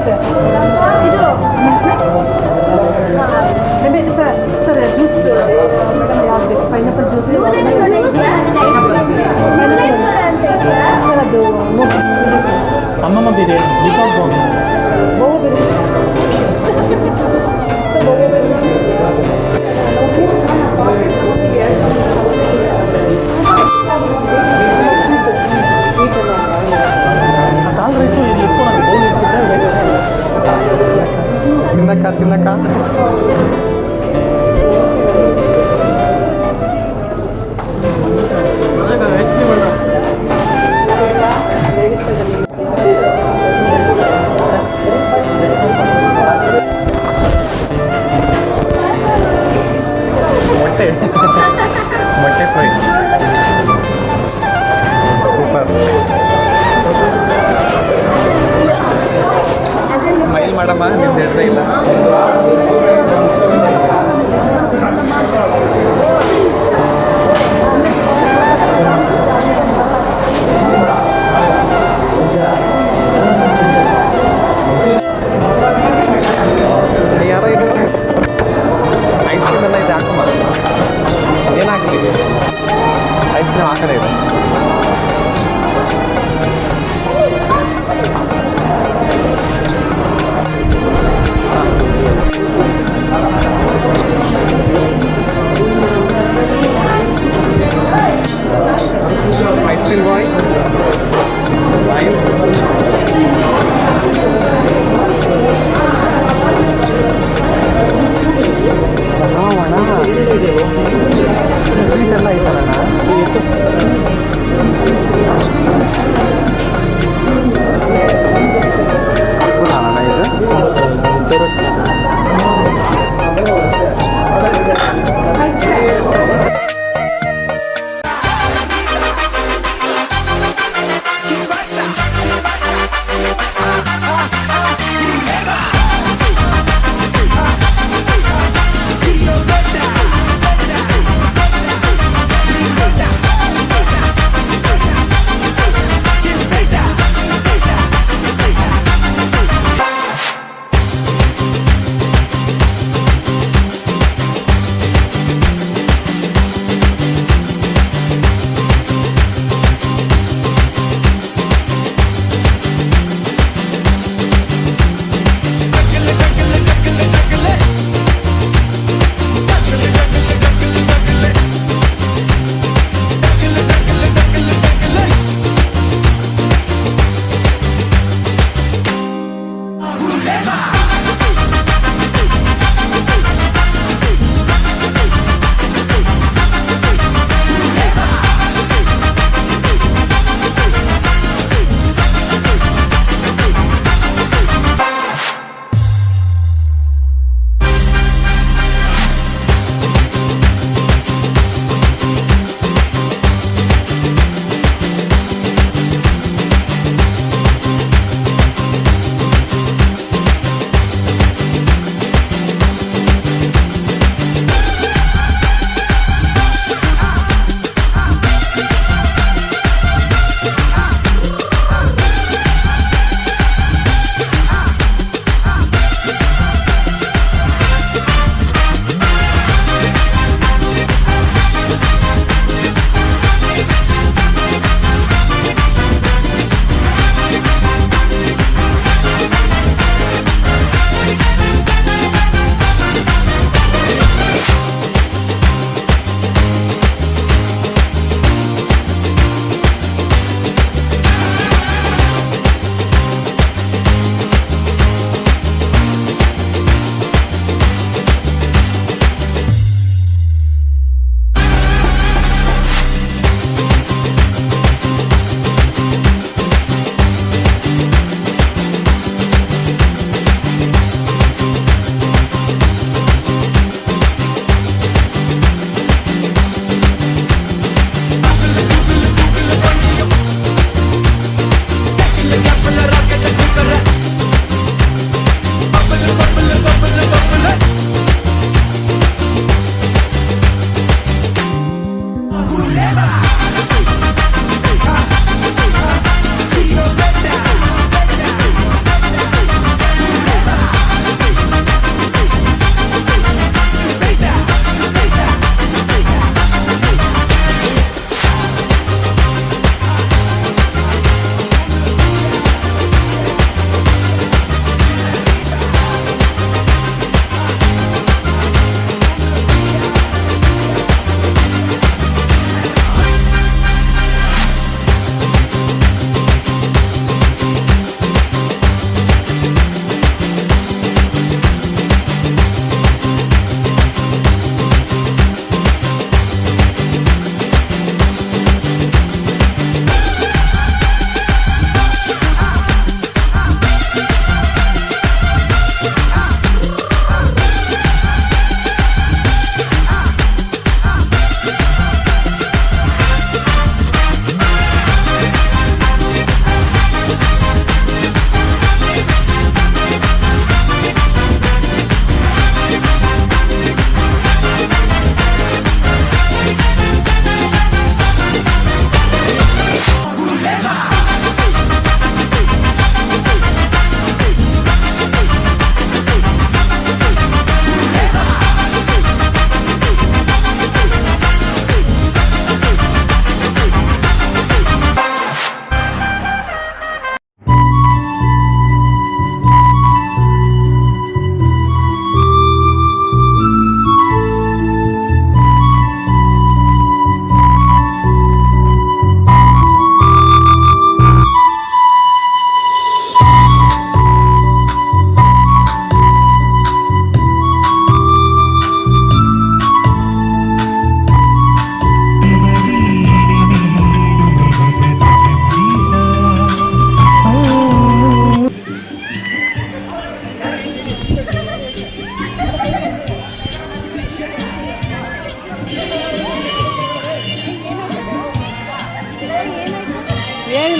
ಬರುತ್ತೆ. Sir juice madam ಯಾವ್ದು ಬೇಕು? ಪೈನಾಪಲ್ ಜ್ಯೂಸ್ ಸರ್ ಅದು ಅಮ್ಮಮ್ಮ ಬಿರಿಯಾನಿ ದೀಪಕ್ ಗೋವಾ ಬಿರಿಯಾನಿ ತಿನ್ನಕ್ಕ ಮೊಟ್ಟೆ ಮೊಟ್ಟೆ ಫ್ರೈ ಸೂಪರ್. ಸ್ಮೈಲ್ ಮಾಡಮ್ಮ, ನಿಮ್ದು ಹೇಳ್ತಾ ಇಲ್ಲ. ಯಾರೋ ಇದು ಐಸ್ ಕ್ರೀಮ್ ಎಲ್ಲ ಇದೆ, ಹಾಕಮ್ಮ. ಏನು ಹಾಕಲಿ? ಐಸ್ ಕ್ರೀಮ್ ಆ ಕಡೆ ಇದೆ. Ice cream boy. Lime. Sweet ಎಲ್ಲ ಐತಲ್ಲ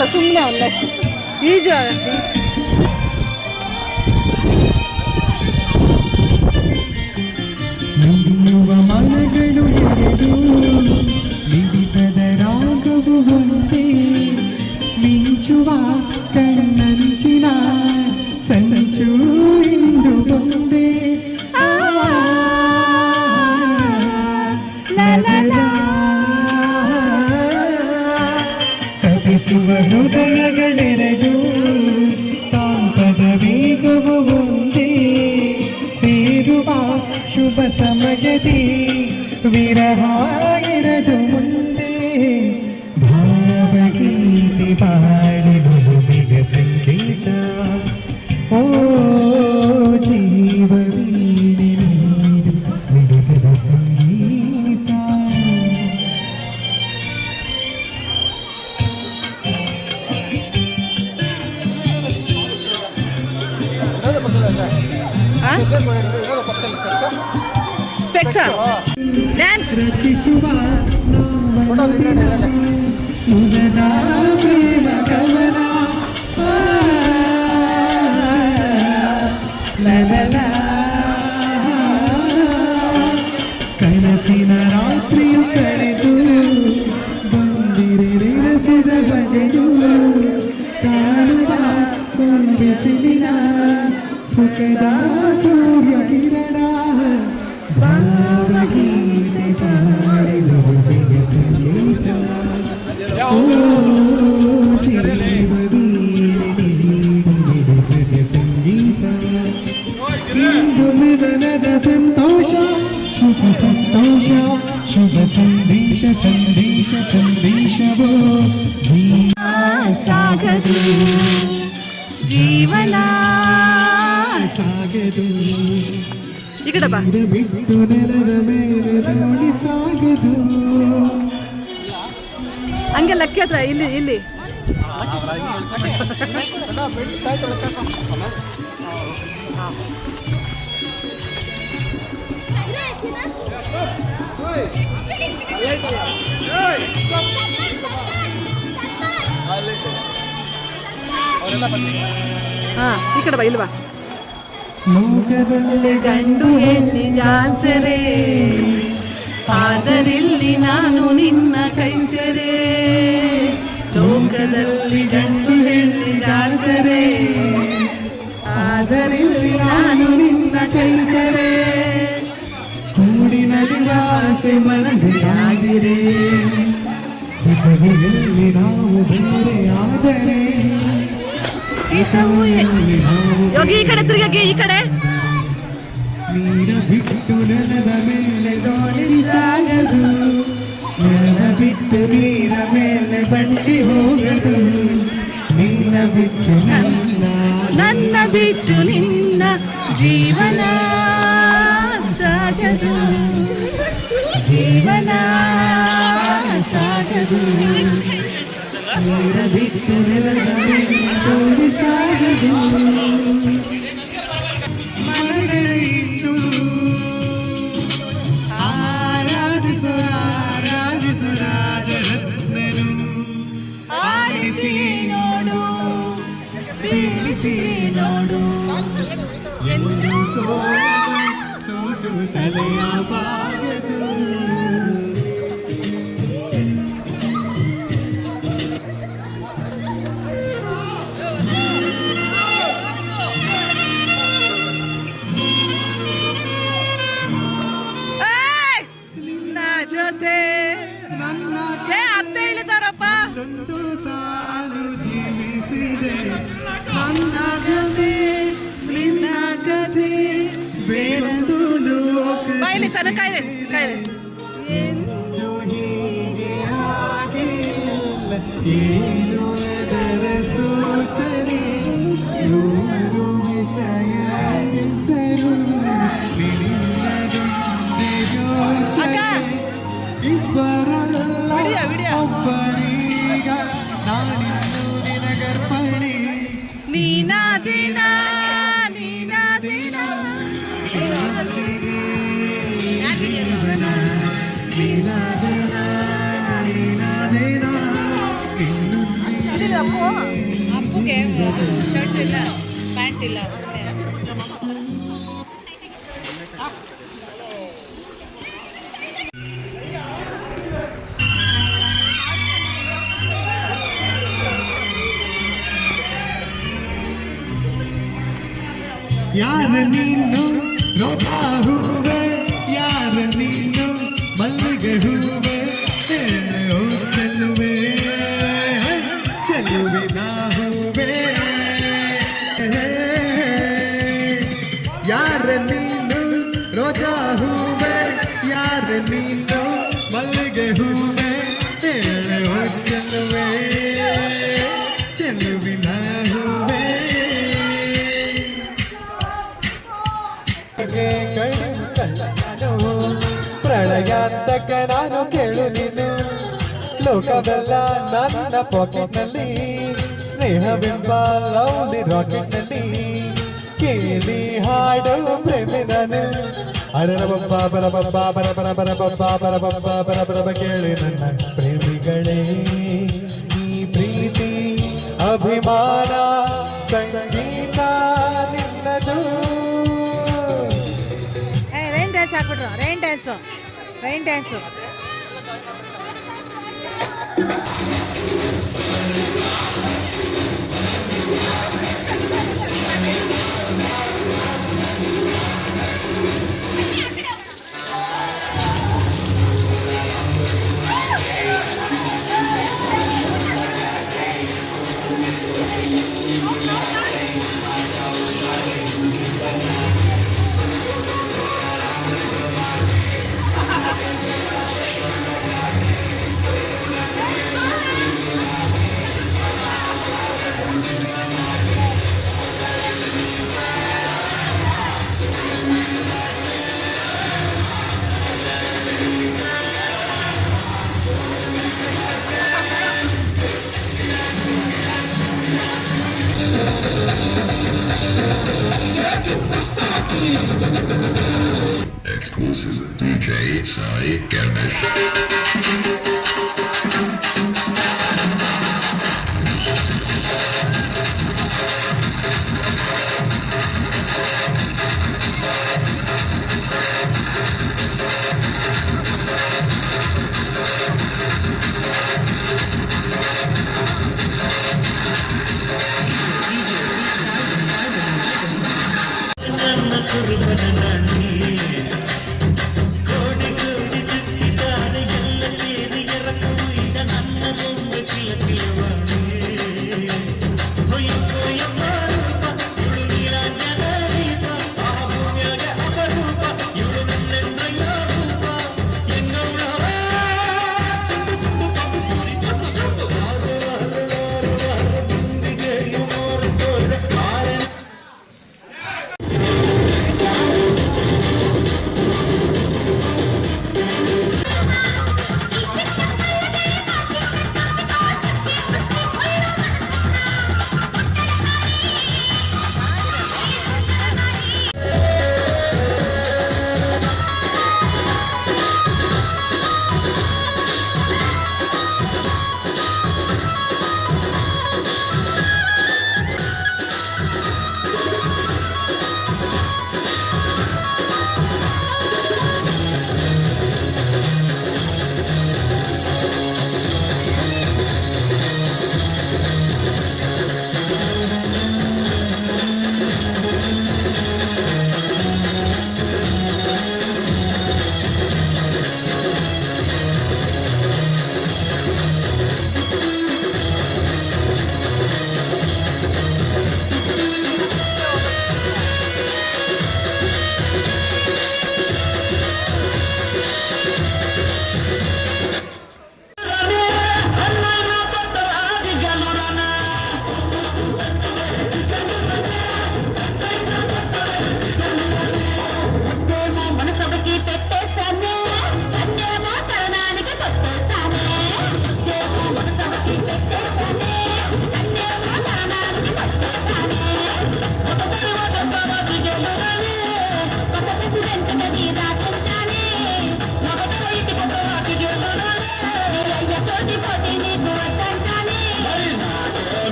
ಏನಿಲ್ಲ, ಸುಮ್ಮನೆ ಅಲ್ಲೇ ಈಜು. ಮನಗಳು ಎರಡು ಮಿಡಿತದ ರಾಗವು ಒಂದೇ, ಮಿಂಚುವ ಕಣ್ಣಂಚಿನ ಸಂಚು ಇಂದು ಒಂದೇ. ತಪಿಸುವ ಹೃದಯಗಳೆರಡು ತಾಂಪದ ವೇಗವು ಒಂದೇ, ಸೇರುವ ಶುಭ ಸಮಯದಿ ವಿರಹ ಇರದು ಮುಂದೆ. ಭಾವಗೀತೆ ಬಾಡಿ ಬಹುಬಿಗ ಸಂಗೀತ, ಓ ಜೀವವೀಣೆ ನೀಡು ಮಿಡಿತದ ಸಂಗೀತ. ಸ್ಪೆಕ್ಸಾ ಡ್ಯಾನ್ಸ್ ರಚಿಸುವ ಮುಗದ ಪ್ರೇಮ ಕವನ, ಕನಸಿನ ರಾತ್ರಿಯು ಕಳೆದು ಬಂದಿರೆಸಿದ ಬಗೆಯು ಕಾಣುವ ಕೊಂಬಿಸಿಲಿನ ಸುಖದ ಸೂರ್ಯ ಕಿರಣ. ಭಾವಗೀತೆ ಬಾಡಿದ ಸಂಗೀತ, ಓ ಜೀವವೀಣೆ ನೀಡಿದ ಸಂಗೀತ. ಇಂದು ಮಿಲನದ ಸಂತೋಷ, ಶುಭ ಸಂತೋಷ, ಶುಭ ಸಂದೇಶ ಸಂದೇಶ ಸಂದೇಶವೋ. ಸಾಗದು ಜೀವನ ಸಾಗದು ಈ ಕಡೆ ಬಾ. ಬಿಟ್ಟು ನೆಲದ ಮೇಲೆ ನೋಡಿ ಸಾಗದು. ಹಂಗೆ ಲಕ್ಕಿ ಹತ್ರ ಇಲ್ಲಿ ಇಲ್ಲಿ ಹಾ ಈ ಕಡೆ ಬಾ, ಇಲ್ವಾ. ಲೋಕದಲ್ಲಿ ಗಂಡು ಹೆಣ್ಣಿಗಾಸರೆ, ಆದರಿಲ್ಲಿ ನಾನು ನಿನ್ನ ಕೈ ಸೆರೆ. ಲೋಕದಲ್ಲಿ ಗಂಡು ಹೆಣ್ಣಿಗಾಸರೆ, ಆದರಿಲ್ಲಿ ನಾನು ನಿನ್ನ ಕೈ ಸೆರೆ. ಕೂಡಿನ ನಿವಾಸೆ ಮನದಿಯಾಗಿರೆ, ಎಲ್ಲಿ ನಾವು ಬೇರೆ ಆದರೆ ಯೋಗಿ ಈ ಕಡೆ ತಿರುಗಿ, ಈ ಕಡೆ. ನೀರ ಬಿಟ್ಟು ನೆಲದ ಮೇಲೆ ದೋಣಿ ಸಾಗದು, ನೆಲ ಬಿಟ್ಟು ನೀರ ಮೇಲೆ ಬಂಡಿ ಹೋಗದು. ನಿನ್ನ ಬಿಟ್ಟು ನನ್ನ ಬಿಟ್ಟು ನಿನ್ನ ಜೀವನ ಸಾಗದು, ಜೀವನ ಸಾಗದು. ನೀರ ಬಿಟ್ಟು ನೆಲದ ಮೇಲೆ ದೋಣಿ ಸಾಗದು. ಮನಗಳಿಂದು ಆರಾಧಿಸು ಆರಾಧಿಸು ರಾಜರತ್ನರು. ಆಡಿಸಿ ನೋಡು, ಬೀಳಿಸಿ ನೋಡು, ಎಂದು ಸೋತು ತಲೆಯ ಬಾಗದು. ನಿನ್ನ ಜೊತೆ ನನ್ನ ಅತ್ತೆ ಇಳಿದಾರಪ್ಪ. ಒಂದು ಸಾಲು ಜೀವಿಸಿದೆ, ನನ್ನ ಜೊತೆ ನಿನ್ನ ಕಥೆ ಬೇರದು ಲೋಕ. ಬಾಯಿಲಿ ತನ ಕಾಯಿಲೆ ಕಾಯಿಲೆ ಎಂದು ಹೀಗೆ ಆಗಿಲ್ಲ, ಏನು ಅದರ ಸೂಚನೆ. ನೂರು ವಿಷಯ ಇದ್ದರೂ ನಿನ್ನದೊಂದೇ ಯೋಚನೆ. ಇಬ್ಬರಲ್ಲ ಒಬ್ಬರೀಗ, ನಾನಿನ್ನು ನಿನಗರ್ಪಣೆ. ನೀನಾದಿನ ನೀನಾದಿನ ಜೀವನ ಗೊತ್ತಿಲ್ಲ ಸುಮ್ಮನೆ. ಯಾರ ನೀನು ರೋಜಾ ಹೂವೆ, ಯಾರ ನೀನು ಮಲ್ಲಿಗೆ ಹೂವೆ, ಓ ಚೆಲುವೆ ಚೆಲುವಿನ ಹೂವೆ. ಯಾರ ನೀನು ರೋಜಾ ಹೂವೆ, ಯಾರ ನೀನು ಮಲ್ಲಿಗೆ ಹೂವೆ, ಓ ಚೆಲುವೆ ಚೆಲುವಿನ ಹೂವೆ. ನಾನು ಪ್ರಳಯಾಂತಕ ನಾನು ಕೇಳು ನೀನು, ಲೋಕವೆಲ್ಲ ನನ್ನ ಪಾಕೆಟ್ನಲ್ಲಿ, ಸ್ನೇಹವೆಂಬ ಲವ್ಲಿ ರಾಕೆಟ್ನಲ್ಲಿ ಕೇಳಿ ಹಾಡು ಪ್ರೇಮಿ ನಾನು. ಅರಬಬ್ಬ ಬರಬಬ್ಬ ಬರಬರ ಬರಬಬ್ಬ ಬರಬಬ್ಬ ಬರಬರಬ ಕೇಳಿ ನನ್ನ ಪ್ರೇಮಿಗಳೇ, ಈ ಪ್ರೀತಿ ಅಭಿಮಾನ ಸಂಗೀತ ನಿನ್ನದು. ರೈನ್ ಡ್ಯಾನ್ಸ್ ಹಾಕ್ಬಿಟ್ರು, rain dance, rain dance. Exclusive DJ Sai Gelmish.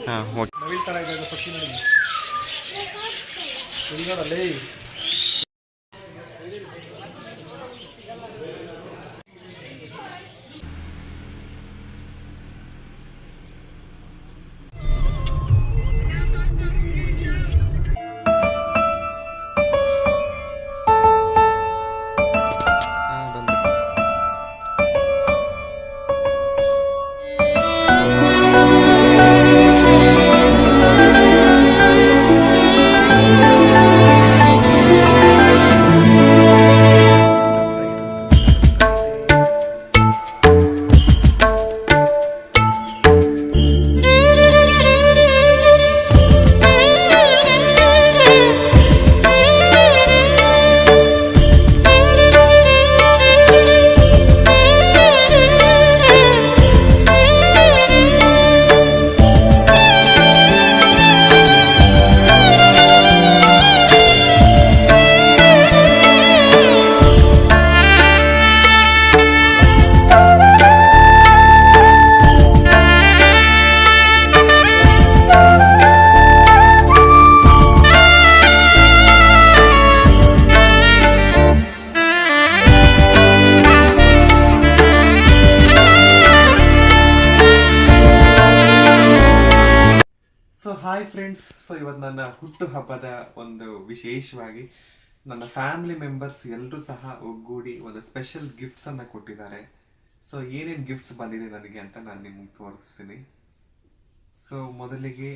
ಹಾಂ ಓಕೆ. ನವಿಲ್ ಥರ ಇದೆ ಪಕ್ಷಿ ನೋಡಿ ನೋಡಲ್ಲೇ. ಸೊ ಹಾಯ್ ಫ್ರೆಂಡ್ಸ್, ಸೊ ಇವತ್ತು ನನ್ನ ಹುಟ್ಟು ಹಬ್ಬದ ಒಂದು ವಿಶೇಷವಾಗಿ ನನ್ನ ಫ್ಯಾಮಿಲಿ ಮೆಂಬರ್ಸ್ ಎಲ್ಲರೂ ಸಹ ಒಗ್ಗೂಡಿ ಒಂದು ಸ್ಪೆಷಲ್ ಗಿಫ್ಟ್ಸನ್ನು ಕೊಟ್ಟಿದ್ದಾರೆ. ಸೊ ಏನೇನು ಗಿಫ್ಟ್ಸ್ ಬಂದಿದೆ ನನಗೆ ಅಂತ ನಾನು ನಿಮಗೆ ತೋರಿಸ್ತೀನಿ. ಸೊ ಮೊದಲಿಗೆ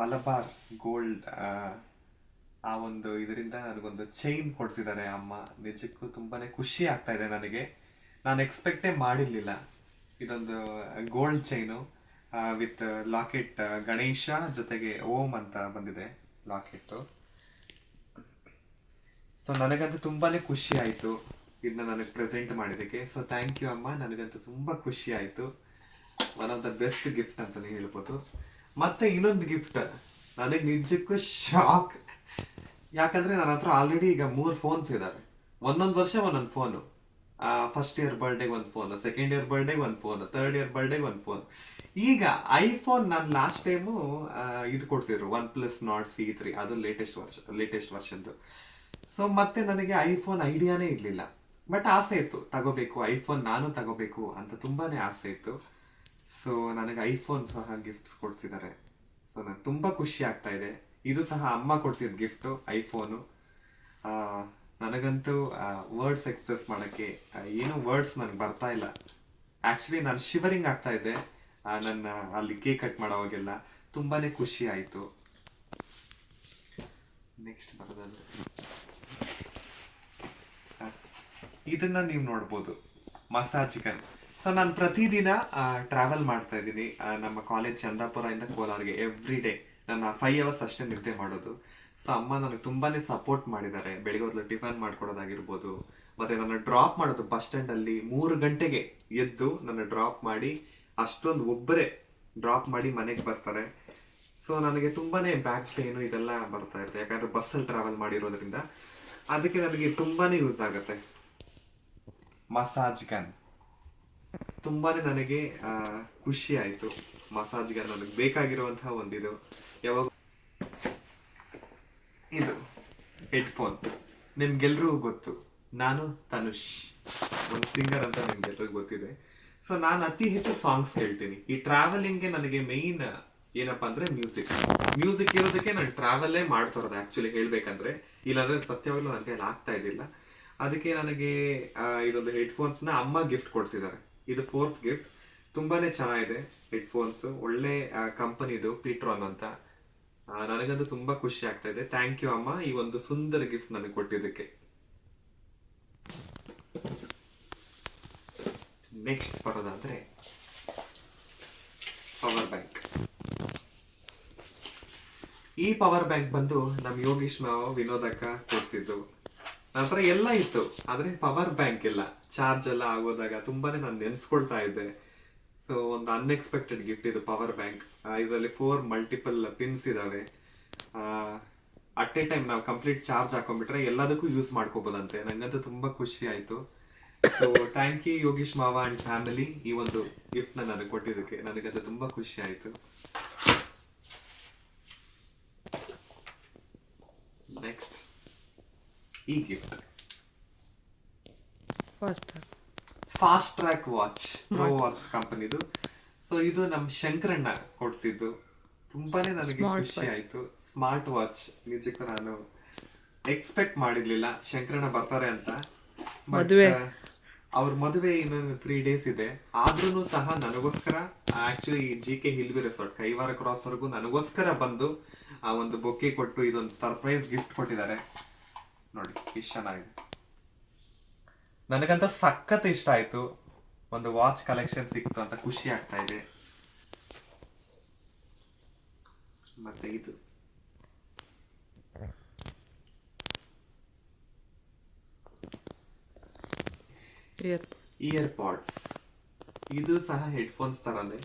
ಮಲಬಾರ್ ಗೋಲ್ಡ್ ಆ ಒಂದು ಇದರಿಂದ ನನಗೊಂದು ಚೈನ್ ಕೊಡಿಸಿದ್ದಾರೆ ಅಮ್ಮ. ನಿಜಕ್ಕೂ ತುಂಬಾ ಖುಷಿ ಆಗ್ತಾ ಇದೆ ನನಗೆ. ನಾನು ಎಕ್ಸ್ಪೆಕ್ಟೇ ಮಾಡಿರಲಿಲ್ಲ. ಇದೊಂದು gold chain with locket, Ganesha ಜೊತೆಗೆ ಓಂ ಅಂತ ಬಂದಿದೆ ಲಾಕೆಟ್ಟು. ಸೊ ನನಗಂತೂ ತುಂಬಾ ಖುಷಿ ಆಯಿತು ಇದನ್ನ ನನಗೆ ಪ್ರೆಸೆಂಟ್ ಮಾಡಿದ್ದಕ್ಕೆ. ಸೊ ಥ್ಯಾಂಕ್ ಯು ಅಮ್ಮ, ನನಗಂತೂ ತುಂಬ ಖುಷಿ ಆಯಿತು. One of the best gift ಅಂತಲೇ ಹೇಳ್ಬೋದು. ಮತ್ತು ಇನ್ನೊಂದು ಗಿಫ್ಟ್ ನನಗೆ ನಿಜಕ್ಕೂ ಶಾಕ್. ಯಾಕಂದರೆ ನನ್ನ ಹತ್ರ ಆಲ್ರೆಡಿ ಈಗ 3 ಫೋನ್ಸ್ ಇದ್ದಾವೆ. ಒಂದೊಂದು ವರ್ಷ ಒಂದೊಂದು ಫೋನು. ಫಸ್ಟ್ ಇಯರ್ ಬರ್ಡೇಗೆ ಒಂದು ಫೋನು, ಸೆಕೆಂಡ್ ಇಯರ್ ಬರ್ಡೇಗೆ ಒಂದು ಫೋನು, ಥರ್ಡ್ ಇಯರ್ ಬರ್ಡೇಗೆ ಒಂದು ಫೋನ್. ಈಗ ಐಫೋನ್ ನಾನು ಲಾಸ್ಟ್ ಟೈಮು ಇದು ಕೊಡ್ಸಿದ್ರು, OnePlus Nord C3, ಅದು ಲೇಟೆಸ್ಟ್ ವರ್ಷದ್ದು. ಸೊ ಮತ್ತೆ ನನಗೆ ಐಫೋನ್ ಐಡಿಯಾನೇ ಇರಲಿಲ್ಲ. ಬಟ್ ಆಸೆ ಇತ್ತು ತಗೋಬೇಕು, ಐಫೋನ್ ನಾನು ತಗೋಬೇಕು ಅಂತ ತುಂಬಾ ಆಸೆ ಇತ್ತು. ಸೊ ನನಗೆ ಐಫೋನ್ ಸಹ ಗಿಫ್ಟ್ಸ್ ಕೊಡ್ಸಿದ್ದಾರೆ. ಸೊ ನನಗೆ ತುಂಬ ಖುಷಿ ಆಗ್ತಾ ಇದೆ. ಇದು ಸಹ ಅಮ್ಮ ಕೊಡ್ಸಿದ ಗಿಫ್ಟು, ಐಫೋನು. ನನಗಂತೂ ವರ್ಡ್ಸ್ ಎಕ್ಸ್ಪ್ರೆಸ್ ಮಾಡೋಕ್ಕೆ ಏನೋ ವರ್ಡ್ಸ್ ನನಗೆ ಬರ್ತಾ ಇಲ್ಲ. ಆ್ಯಕ್ಚುಲಿ ನಾನು ಶಿವರಿಂಗ್ ಆಗ್ತಾ ಇದ್ದೆ ನನ್ನ ಅಲ್ಲಿ ಕೇಕ್ ಕಟ್ ಮಾಡೋವಾಗೆಲ್ಲ. ತುಂಬಾ ಖುಷಿ ಆಯಿತು. ನೆಕ್ಸ್ಟ್ ಬರೋದಂದ್ರೆ ಇದನ್ನ ನೀವು ನೋಡ್ಬೋದು, ಮಸಾಜ್ ಗನ್. ಸೊ ನಾನು ಪ್ರತಿದಿನ ಟ್ರಾವೆಲ್ ಮಾಡ್ತಾ ಇದ್ದೀನಿ ನಮ್ಮ ಕಾಲೇಜ್ ಚಂದಾಪುರದಿಂದ ಕೋಲಾರ್ಗೆ ಎವ್ರಿ ಡೇ. ನಾನು 5 hours ಅಷ್ಟೇ ನಿದ್ದೆ ಮಾಡೋದು. ಸೊ ಅಮ್ಮ ನನಗೆ ತುಂಬಾ ಸಪೋರ್ಟ್ ಮಾಡಿದ್ದಾರೆ. ಬೆಳಿಗ್ಗೆ ಹೊತ್ತು ಟಿಫನ್ ಮಾಡ್ಕೊಡೋದಾಗಿರ್ಬೋದು, ಮತ್ತು ನನ್ನ ಡ್ರಾಪ್ ಮಾಡೋದು ಬಸ್ ಸ್ಟ್ಯಾಂಡಲ್ಲಿ 3 ಗಂಟೆಗೆ ಎದ್ದು ನನ್ನ ಡ್ರಾಪ್ ಮಾಡಿ, ಅಷ್ಟೊಂದು ಒಬ್ಬರೇ ಡ್ರಾಪ್ ಮಾಡಿ ಮನೆಗೆ ಬರ್ತಾರೆ. ಸೊ ನನಗೆ ತುಂಬಾ ಬ್ಯಾಕ್ ಪೇನು ಇದೆಲ್ಲ ಬರ್ತಾ ಇರುತ್ತೆ, ಯಾಕಂದರೆ ಬಸ್ಸಲ್ಲಿ ಟ್ರಾವೆಲ್ ಮಾಡಿರೋದ್ರಿಂದ. ಅದಕ್ಕೆ ನನಗೆ ತುಂಬಾ ಯೂಸ್ ಆಗುತ್ತೆ ಮಸಾಜ್ ಗನ್. ತುಂಬಾ ನನಗೆ ಖುಷಿ ಆಯಿತು. ಮಸಾಜ್ ಗನ್ ನನಗೆ ಬೇಕಾಗಿರುವಂತಹ ಒಂದಿದು. ಯಾವಾಗ ಇದು ಹೆಡ್ಫೋನ್ ನಿಮ್ಗೆಲ್ರಿಗೂ ಗೊತ್ತು, ನಾನು ತನುಷ್ ಒಂದು ಸಿಂಗರ್ ಅಂತ ನಿಮ್ಗೆಲ್ರಿಗೂ ಗೊತ್ತಿದೆ. ಸೊ ನಾನು ಅತಿ ಹೆಚ್ಚು ಸಾಂಗ್ಸ್ ಕೇಳ್ತೀನಿ. ಈ ಟ್ರಾವೆಲಿಂಗ್ಗೆ ನನಗೆ ಮೇಯ್ನ್ ಏನಪ್ಪಾ ಅಂದ್ರೆ ಮ್ಯೂಸಿಕ್ ಇರೋದಕ್ಕೆ ನಾನು ಟ್ರಾವೆಲ್ಲೇ ಮಾಡ್ತಿರೋದು ಆಕ್ಚುಲಿ ಹೇಳ್ಬೇಕಂದ್ರೆ. ಇಲ್ಲಾಂದ್ರೆ ಸತ್ಯವಾಗ್ಲೂ ನನ್ನ ಕೈಲಿ ಆಗ್ತಾ ಇದ್ದಿಲ್ಲ. ಅದಕ್ಕೆ ನನಗೆ ಇದೊಂದು ಹೆಡ್ಫೋನ್ಸ್ ನ ಅಮ್ಮ ಗಿಫ್ಟ್ ಕೊಡ್ಸಿದ್ದಾರೆ. ಇದು 4th ಗಿಫ್ಟ್. ತುಂಬಾನೇ ಚೆನ್ನಾಗಿದೆ ಹೆಡ್ಫೋನ್ಸ್, ಒಳ್ಳೆ ಕಂಪನಿದು ಪೀಟ್ರಾನ್ ಅಂತ. ನನಗಂತೂ ತುಂಬಾ ಖುಷಿ ಆಗ್ತಾ ಇದೆ. ಥ್ಯಾಂಕ್ ಯು ಅಮ್ಮ, ಈ ಒಂದು ಸುಂದರ ಗಿಫ್ಟ್ ನನಗೆ ಕೊಟ್ಟಿದ್ದಕ್ಕೆ. ನೆಕ್ಸ್ಟ್ ಬರೋದಾದ್ರೆ ಪವರ್ ಬ್ಯಾಂಕ್. ಈ ಪವರ್ ಬ್ಯಾಂಕ್ ಬಂದು ನಮ್ ಯೋಗೀಶ್ ಮಾವ ವಿನೋದಕ್ಕ ಕೊಡ್ಸಿದ್ದು. ನಂತರ ಎಲ್ಲ ಇತ್ತು, ಆದ್ರೆ ಪವರ್ ಬ್ಯಾಂಕ್ ಇಲ್ಲ. ಚಾರ್ಜ್ ಎಲ್ಲ ಆಗೋದಾಗ ತುಂಬಾನೇ ನಾನು ನೆನ್ಸ್ಕೊಳ್ತಾ ಇದ್ದೆ. ಸೊ ಒಂದು ಅನ್ಎಕ್ಸ್ಪೆಕ್ಟೆಡ್ ಗಿಫ್ಟ್ ಇದು ಪವರ್ ಬ್ಯಾಂಕ್. ಇದರಲ್ಲಿ 4 ಮಲ್ಟಿಪಲ್ ಪಿನ್ಸ್ ಇದಾವೆ. ಅಟ್ ಎ ಟೈಮ್ ನಾವು ಕಂಪ್ಲೀಟ್ ಚಾರ್ಜ್ ಹಾಕೊಂಡ್ಬಿಟ್ರೆ ಎಲ್ಲದಕ್ಕೂ ಯೂಸ್ ಮಾಡ್ಕೋಬೋದಂತೆ. ನಂಗಂತೂ ತುಂಬಾ ಖುಷಿ ಆಯ್ತು. ಸೊ ಥ್ಯಾಂಕ್ ಯು ಯೋಗೀಶ್ ಮಾವ ಅಂಡ್ ಫ್ಯಾಮಿಲಿ, ಈ ಒಂದು ಗಿಫ್ಟ್ ನನಗೆ ಕೊಟ್ಟಿದ್ದಕ್ಕೆ. ನನಗಂತೂ ತುಂಬಾ ಖುಷಿ ಆಯ್ತು. ನೆಕ್ಸ್ಟ್ ಈ gift fast track watch, pro watch ಕಂಪನಿದು. ಸೊ ಇದು ನಮ್ ಶಂಕರಣ್ಣ ಕೊಡ್ಸಿದ್ದು. ತುಂಬಾನೇ ನನಗೆ ಖುಷಿ ಆಯ್ತು. ಸ್ಮಾರ್ಟ್ ವಾಚ್ ನಿಜಕ್ಕೂ ನಾನು ಎಕ್ಸ್ಪೆಕ್ಟ್ ಮಾಡಿರ್ಲಿಲ್ಲ ಶಂಕರಣ್ಣ ಬರ್ತಾರೆ ಅಂತ. ಅವ್ರ ಮದುವೆ ಇನ್ನೊಂದು 3 ಡೇಸ್ ಇದೆ. ಆದ್ರೂ ಸಹ ನನಗೋಸ್ಕರ actually GK hill view resort Kaiwara cross ವರೆಗೂ ನನಗೋಸ್ಕರ ಬಂದು ಆ ಒಂದು ಬೊಕ್ಕೆ ಕೊಟ್ಟು ಇದೊಂದು ಸರ್ಪ್ರೈಸ್ ಗಿಫ್ಟ್ ಕೊಟ್ಟಿದ್ದಾರೆ. ನೋಡಿ ಇಷ್ಟ ಚೆನ್ನಾಗಿದೆ. ನನಗಂತ ಸಖತ್ ಇಷ್ಟ ಆಯ್ತು. ಒಂದು ವಾಚ್ ಕಲೆಕ್ಷನ್ ಸಿಕ್ತು ಅಂತ ಖುಷಿ ಆಗ್ತಾ ಇದೆ. ಮತ್ತೆ ಇದು ಇಯರ್ ಪಾಡ್ಸ್. ಇದು ಸಹ ಹೆಡ್ಫೋನ್ಸ್ ತರನೇ.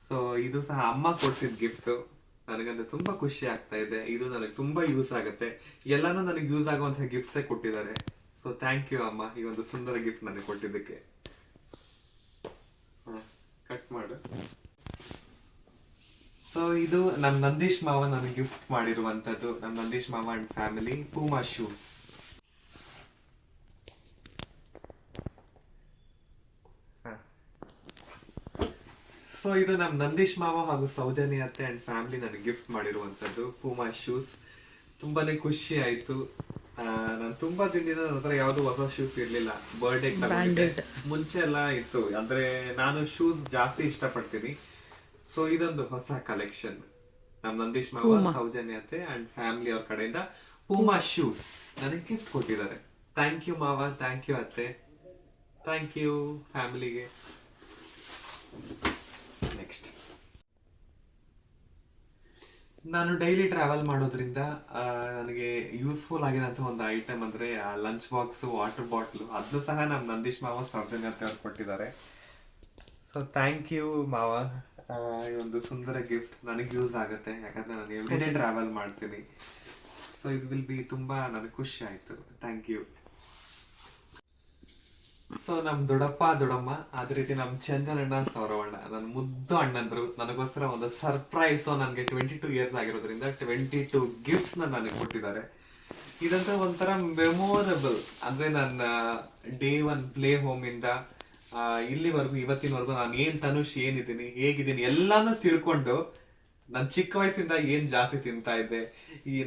ಸೊ ಇದು ಸಹ ಅಮ್ಮ ಕೊಡ್ಸಿದ್ ಗಿಫ್ಟ್. ನನಗಂತ ತುಂಬಾ ಖುಷಿ ಆಗ್ತಾ ಇದೆ. ಇದು ನನಗೆ ತುಂಬಾ ಯೂಸ್ ಆಗುತ್ತೆ. ಎಲ್ಲಾನು ನನಗೆ ಯೂಸ್ ಆಗುವಂತಹ ಗಿಫ್ಟ್ಸೇ ಕೊಟ್ಟಿದ್ದಾರೆ. ಸೊ ಥ್ಯಾಂಕ್ ಯು ಅಮ್ಮ, ಈ ಒಂದು ಸುಂದರ ಗಿಫ್ಟ್ ನನಗೆ ಕೊಟ್ಟಿದ್ದಕ್ಕೆ. ಕಟ್ ಮಾಡು. ಸೊ ಇದು ನಮ್ ನಂದೀಶ್ ಮಾವ ನನಗೆ ಗಿಫ್ಟ್ ಮಾಡಿರುವಂತದ್ದು. ನಮ್ ನಂದೀಶ್ ಮಾವ and family Puma shoes. So ಇದು ನಮ್ ನಂದೀಶ್ ಮಾವ ಹಾಗೂ ಸೌಜನ್ಯ ಅತ್ತೆ ಅಂಡ್ ಫ್ಯಾಮಿಲಿ ನನಗೆ ಗಿಫ್ಟ್ ಮಾಡಿರುವಂತದ್ದು ಪೂಮಾ ಶೂಸ್. ತುಂಬಾನೇ ಖುಷಿ ಆಯ್ತು. ನಾನು ತುಂಬಾ ದಿನದಿಂದ ನನ್ನ ಹತ್ರ ಯಾವ್ದು ಹೊಸ ಶೂಸ್ ಇರ್ಲಿಲ್ಲ. ಬರ್ಡೇ ಮುಂಚೆ ಎಲ್ಲ ಇತ್ತು, ಅಂದ್ರೆ ನಾನು ಶೂಸ್ ಜಾಸ್ತಿ ಇಷ್ಟಪಡ್ತೀನಿ. ಸೊ ಇದೊಂದು ಹೊಸ ಕಲೆಕ್ಷನ್ ನಮ್ ನಂದೀಶ್ ಮಾವ, ಸೌಜನ್ಯ ಅತ್ತೆ ಅಂಡ್ ಫ್ಯಾಮಿಲಿ ಅವ್ರ ಕಡೆಯಿಂದ ಪೂಮಾ ಶೂಸ್ ನನಗೆ ಗಿಫ್ಟ್ ಕೊಟ್ಟಿದ್ದಾರೆ. ಥ್ಯಾಂಕ್ ಯು ಮಾವ, ಥ್ಯಾಂಕ್ ಯು ಅತ್ತೆ, ಥ್ಯಾಂಕ್ ಯು ಫ್ಯಾಮಿಲಿಗೆ. ನೆಕ್ಸ್ಟ್ ನಾನು ಡೈಲಿ ಟ್ರಾವೆಲ್ ಮಾಡೋದ್ರಿಂದ ನನಗೆ ಯೂಸ್ಫುಲ್ ಆಗಿರೋಂಥ ಒಂದು ಐಟಮ್ ಅಂದ್ರೆ ಲಂಚ್ ಬಾಕ್ಸ್, ವಾಟರ್ ಬಾಟ್ಲು. ಅದನ್ನು ಸಹ ನಮ್ಮ ನಂದೀಶ್ ಮಾವ, ಸೌಜನ್ಯ ಅತ್ತೆ ಅವ್ರು ಕೊಟ್ಟಿದ್ದಾರೆ. ಸೊ ಥ್ಯಾಂಕ್ ಯು ಮಾವ. ಈ ಒಂದು ಸುಂದರ ಗಿಫ್ಟ್ ನನಗೆ ಯೂಸ್ ಆಗುತ್ತೆ, ಯಾಕಂದ್ರೆ ನಾನು ಎವ್ರಿ ಡೇ ಟ್ರಾವೆಲ್ ಮಾಡ್ತೀನಿ. ಸೊ ಇದು ವಿಲ್ ಬಿ ತುಂಬಾ ನನಗೆ ಖುಷಿ ಆಯ್ತು. Thank you. ಸೊ ನಮ್ ದೊಡ್ಡಪ್ಪ ದೊಡ್ಡಮ್ಮ, ಅದೇ ರೀತಿ ನಮ್ ಚಂದನಣ್ಣ, ಸೌರವಣ್ಣ, ನನ್ನ ಮುದ್ದು ಅಣ್ಣಂದ್ರು ನನಗೋಸ್ಕರ ಒಂದು ಸರ್ಪ್ರೈಸ್. ನನ್ಗೆ 22 ಇಯರ್ಸ್ ಆಗಿರೋದ್ರಿಂದ 22 ಗಿಫ್ಟ್ಸ್ ನನಗೆ ಕೊಟ್ಟಿದ್ದಾರೆ. ಇದಂತ ಒಂಥರ ಮೆಮೊರಬಲ್. ಅಂದ್ರೆ ನನ್ನ ಡೇ 1 ಪ್ಲೇ ಹೋಮ್ ಇಂದ ಇಲ್ಲಿವರೆಗೂ ಇವತ್ತಿನವರೆಗೂ ನಾನು ಏನ್ ತನುಷ್ ಏನಿದ್ದೀನಿ, ಹೇಗಿದ್ದೀನಿ ಎಲ್ಲಾನು ತಿಳ್ಕೊಂಡು, ನನ್ ಚಿಕ್ಕ ವಯಸ್ಸಿಂದ ಏನ್ ಜಾಸ್ತಿ ತಿಂತಾ ಇದ್ದೆ,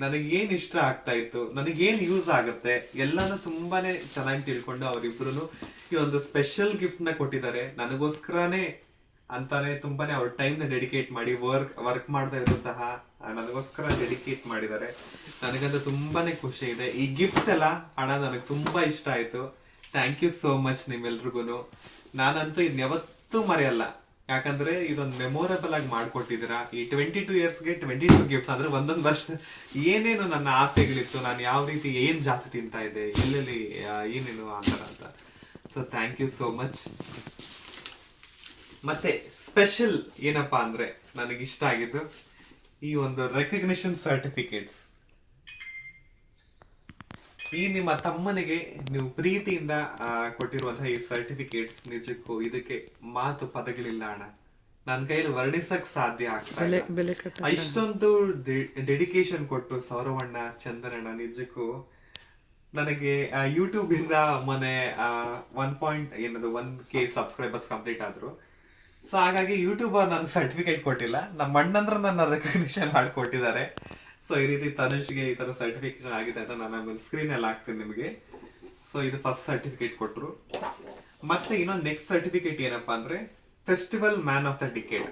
ನನಗೆ ಏನ್ ಇಷ್ಟ ಆಗ್ತಾ ಇತ್ತು, ನನಗೇನ್ ಯೂಸ್ ಆಗುತ್ತೆ ಎಲ್ಲಾನು ತುಂಬಾನೇ ಚೆನ್ನಾಗಿ ತಿಳ್ಕೊಂಡು ಅವರಿಬ್ರು ಈ ಒಂದು ಸ್ಪೆಷಲ್ ಗಿಫ್ಟ್ ನ ಕೊಟ್ಟಿದ್ದಾರೆ. ನನಗೋಸ್ಕರನೇ ಅಂತಾನೆ ತುಂಬಾನೇ ಅವ್ರ ಟೈಮ್ ನ ಡೆಡಿಕೇಟ್ ಮಾಡಿ ವರ್ಕ್ ಮಾಡ್ತಾ ಇದ್ರು ಸಹ ನನಗೋಸ್ಕರ ಡೆಡಿಕೇಟ್ ಮಾಡಿದ್ದಾರೆ. ನನಗಂತೂ ತುಂಬಾನೇ ಖುಷಿ ಇದೆ. ಈ ಗಿಫ್ಟ್ಸ್ ಎಲ್ಲ ಹಣ ನನಗೆ ತುಂಬಾ ಇಷ್ಟ ಆಯ್ತು. ಥ್ಯಾಂಕ್ ಯು ಸೋ ಮಚ್ ನಿಮ್ಮೆಲ್ರಿಗೂ. ನಾನಂತೂ ಇನ್ ಯಾವತ್ತೂ ಮರೆಯಲ್ಲ, ಯಾಕಂದ್ರೆ ಇದೊಂದು ಮೆಮೊರೇಬಲ್ ಆಗಿ ಮಾಡ್ಕೊಟ್ಟಿದ್ದೀರಾ. ಈ 22 ಇಯರ್ಸ್ಗೆ 22 ಗಿಫ್ಟ್ಸ್ ಅಂದ್ರೆ ಒಂದೊಂದು ವರ್ಷ ಏನೇನು ನನ್ನ ಆಸೆಗಳಿತ್ತು, ನಾನು ಯಾವ ರೀತಿ ಏನ್ ಜಾಸ್ತಿ ತಿಂತಾ ಇದ್ದೆ, ಎಲ್ಲೆಲ್ಲಿ ಏನೇನು ಆ ಥರ ಅಂತ. So thank you so much. ಮತ್ತೆ ಸ್ಪೆಷಲ್ ಏನಪ್ಪಾ ಅಂದ್ರೆ ನನಗೆ ಇಷ್ಟ ಆಗಿದ್ದು ಈ ಒಂದು ರೆಕಗ್ನಿಷನ್ ಸರ್ಟಿಫಿಕೇಟ್ಸ್. ಈ ನಿಮ್ಮ ತಮ್ಮನಿಗೆ ನೀವು ಪ್ರೀತಿಯಿಂದ ಕೊಟ್ಟಿರುವಂತಹ ಈ ಸರ್ಟಿಫಿಕೇಟ್ಸ್ ನಿಜಕ್ಕೂ ಇದಕ್ಕೆ ಮಾತು ಪದಗಳಿಲ್ಲ ಅಣ್ಣ. ನನ್ನ ಕೈಯಲ್ಲಿ ವರ್ಣಿಸಕ್ ಸಾಧ್ಯ ಆಗ್ತಾ ಇಲ್ಲ. ಇಷ್ಟೊಂದು ಡೆಡಿಕೇಶನ್ ಕೊಟ್ಟು ಸೌರವಣ್ಣ, ಚಂದನಣ್ಣ ನಿಜಕ್ಕೂ ನನಗೆ ಯೂಟ್ಯೂಬ್ ಇಂದ ಮೊನ್ನೆ 1K ಸಬ್ಸ್ಕ್ರೈಬರ್ಸ್ ಕಂಪ್ಲೀಟ್ ಆದ್ರು. ಸೊ ಹಾಗಾಗಿ ಯೂಟ್ಯೂಬ್ ನನಗೆ ಸರ್ಟಿಫಿಕೇಟ್ ಕೊಟ್ಟಿಲ್ಲ, ನಮ್ಮ ಅಣ್ಣಂದ್ರ ನನ್ನ ರೆಕಗ್ನಿಷನ್ ಮಾಡಿ ಕೊಟ್ಟಿದ್ದಾರೆ. ಸೊ ಈ ರೀತಿ ತನುಷ್ಗೆ ಈ ತರ ಸರ್ಟಿಫಿಕೇಶನ್ ಆಗಿದೆ ಅಂತ ನಾನು ಆಮೇಲೆ ಸ್ಕ್ರೀನ್ ಅಲ್ಲಿ ಹಾಕ್ತೀನಿ ನಿಮಗೆ. ಸೊ ಇದು ಫಸ್ಟ್ ಸರ್ಟಿಫಿಕೇಟ್ ಕೊಟ್ರು. ಮತ್ತೆ ಇನ್ನೊಂದು ನೆಕ್ಸ್ಟ್ ಸರ್ಟಿಫಿಕೇಟ್ ಏನಪ್ಪಾ ಅಂದ್ರೆ festival man of the decade.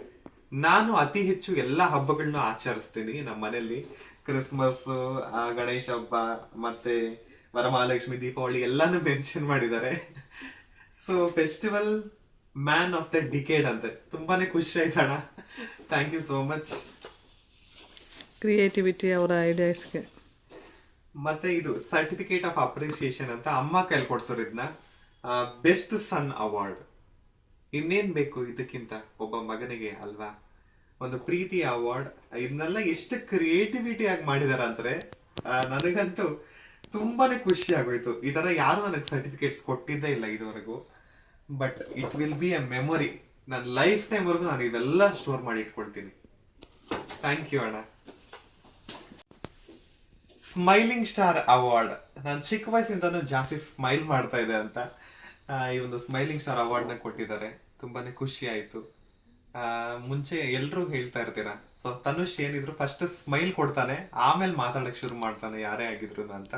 ನಾನು ಅತಿ ಹೆಚ್ಚು ಎಲ್ಲಾ ಹಬ್ಬಗಳನ್ನ ಆಚರಿಸ್ತೀನಿ ನಮ್ಮ ಮನೆಯಲ್ಲಿ. ಕ್ರಿಸ್ಮಸ್, ಗಣೇಶ ಹಬ್ಬ, ಮತ್ತೆ ವರಮಹಾಲಕ್ಷ್ಮಿ, ದೀಪಾವಳಿ ಎಲ್ಲಾನು ಮೆನ್ಷನ್ ಮಾಡಿದ್ದಾರೆ. So festival man of the decade ಅಂತೆ. ತುಂಬಾನೇ ಖುಷಿ ಆಯ್ತಣ್ಣ, thank you so much. Creativity ಅವರ ಐಡಿಯಾಸ್ಗೆ. ಮತ್ತೆ ಇದು ಸರ್ಟಿಫಿಕೇಟ್ ಆಫ್ ಅಪ್ರಿಸಿಯೇಷನ್ ಅಂತ ಅಮ್ಮ ಕೈಲಿ ಕೊಡ್ಸೋರು ಇದನ್ನ. ಬೆಸ್ಟ್ ಸನ್ ಅವಾರ್ಡ್. ಇನ್ನೇನ್ ಬೇಕು ಇದಕ್ಕಿಂತ ಒಬ್ಬ ಮಗನಿಗೆ ಅಲ್ವಾ, ಒಂದು ಪ್ರೀತಿ ಅವಾರ್ಡ್. ಇದನ್ನೆಲ್ಲ ಎಷ್ಟು ಕ್ರಿಯೇಟಿವಿಟಿ ಆಗಿ ಮಾಡಿದಾರ ಅಂದ್ರೆ ನನಗಂತೂ ತುಂಬಾನೇ ಖುಷಿ ಆಗೋಯ್ತು. ಈ ತರ ಯಾರು ನನಗೆ ಸರ್ಟಿಫಿಕೇಟ್ಸ್ ಕೊಟ್ಟಿದ್ದೇ ಇಲ್ಲ ಇದುವರೆಗೂ. But it will be A memory. ನನ್ನ ಲೈಫ್ ಟೈಮ್ ವರೆಗೂ ನಾನು ಇದೆಲ್ಲ ಸ್ಟೋರ್ ಮಾಡಿ ಇಟ್ಕೊಳ್ತೀನಿ. ಥ್ಯಾಂಕ್ ಯು ಅಣ್ಣ. Smiling star award. ನಾನು ಚಿಕ್ಕ ವಯಸ್ಸಿಂದನೂ ಜಾಸ್ತಿ ಸ್ಮೈಲ್ ಮಾಡ್ತಾ ಇದೆ ಅಂತ ಈ ಒಂದು ಸ್ಮೈಲಿಂಗ್ ಸ್ಟಾರ್ ಅವಾರ್ಡ್ ನ ಕೊಟ್ಟಿದ್ದಾರೆ. ತುಂಬಾನೇ ಖುಷಿ ಆಯ್ತು. ಮುಂಚೆ ಎಲ್ರು ಹೇಳ್ತಾ ಇರ್ತೀರಾ, ಸೊ ತನುಷ್ ಏನಿದ್ರು ಫಸ್ಟ್ ಸ್ಮೈಲ್ ಕೊಡ್ತಾನೆ, ಆಮೇಲೆ ಮಾತಾಡಕ್ ಶುರು ಮಾಡ್ತಾನೆ ಯಾರೇ ಆಗಿದ್ರು ಅಂತ.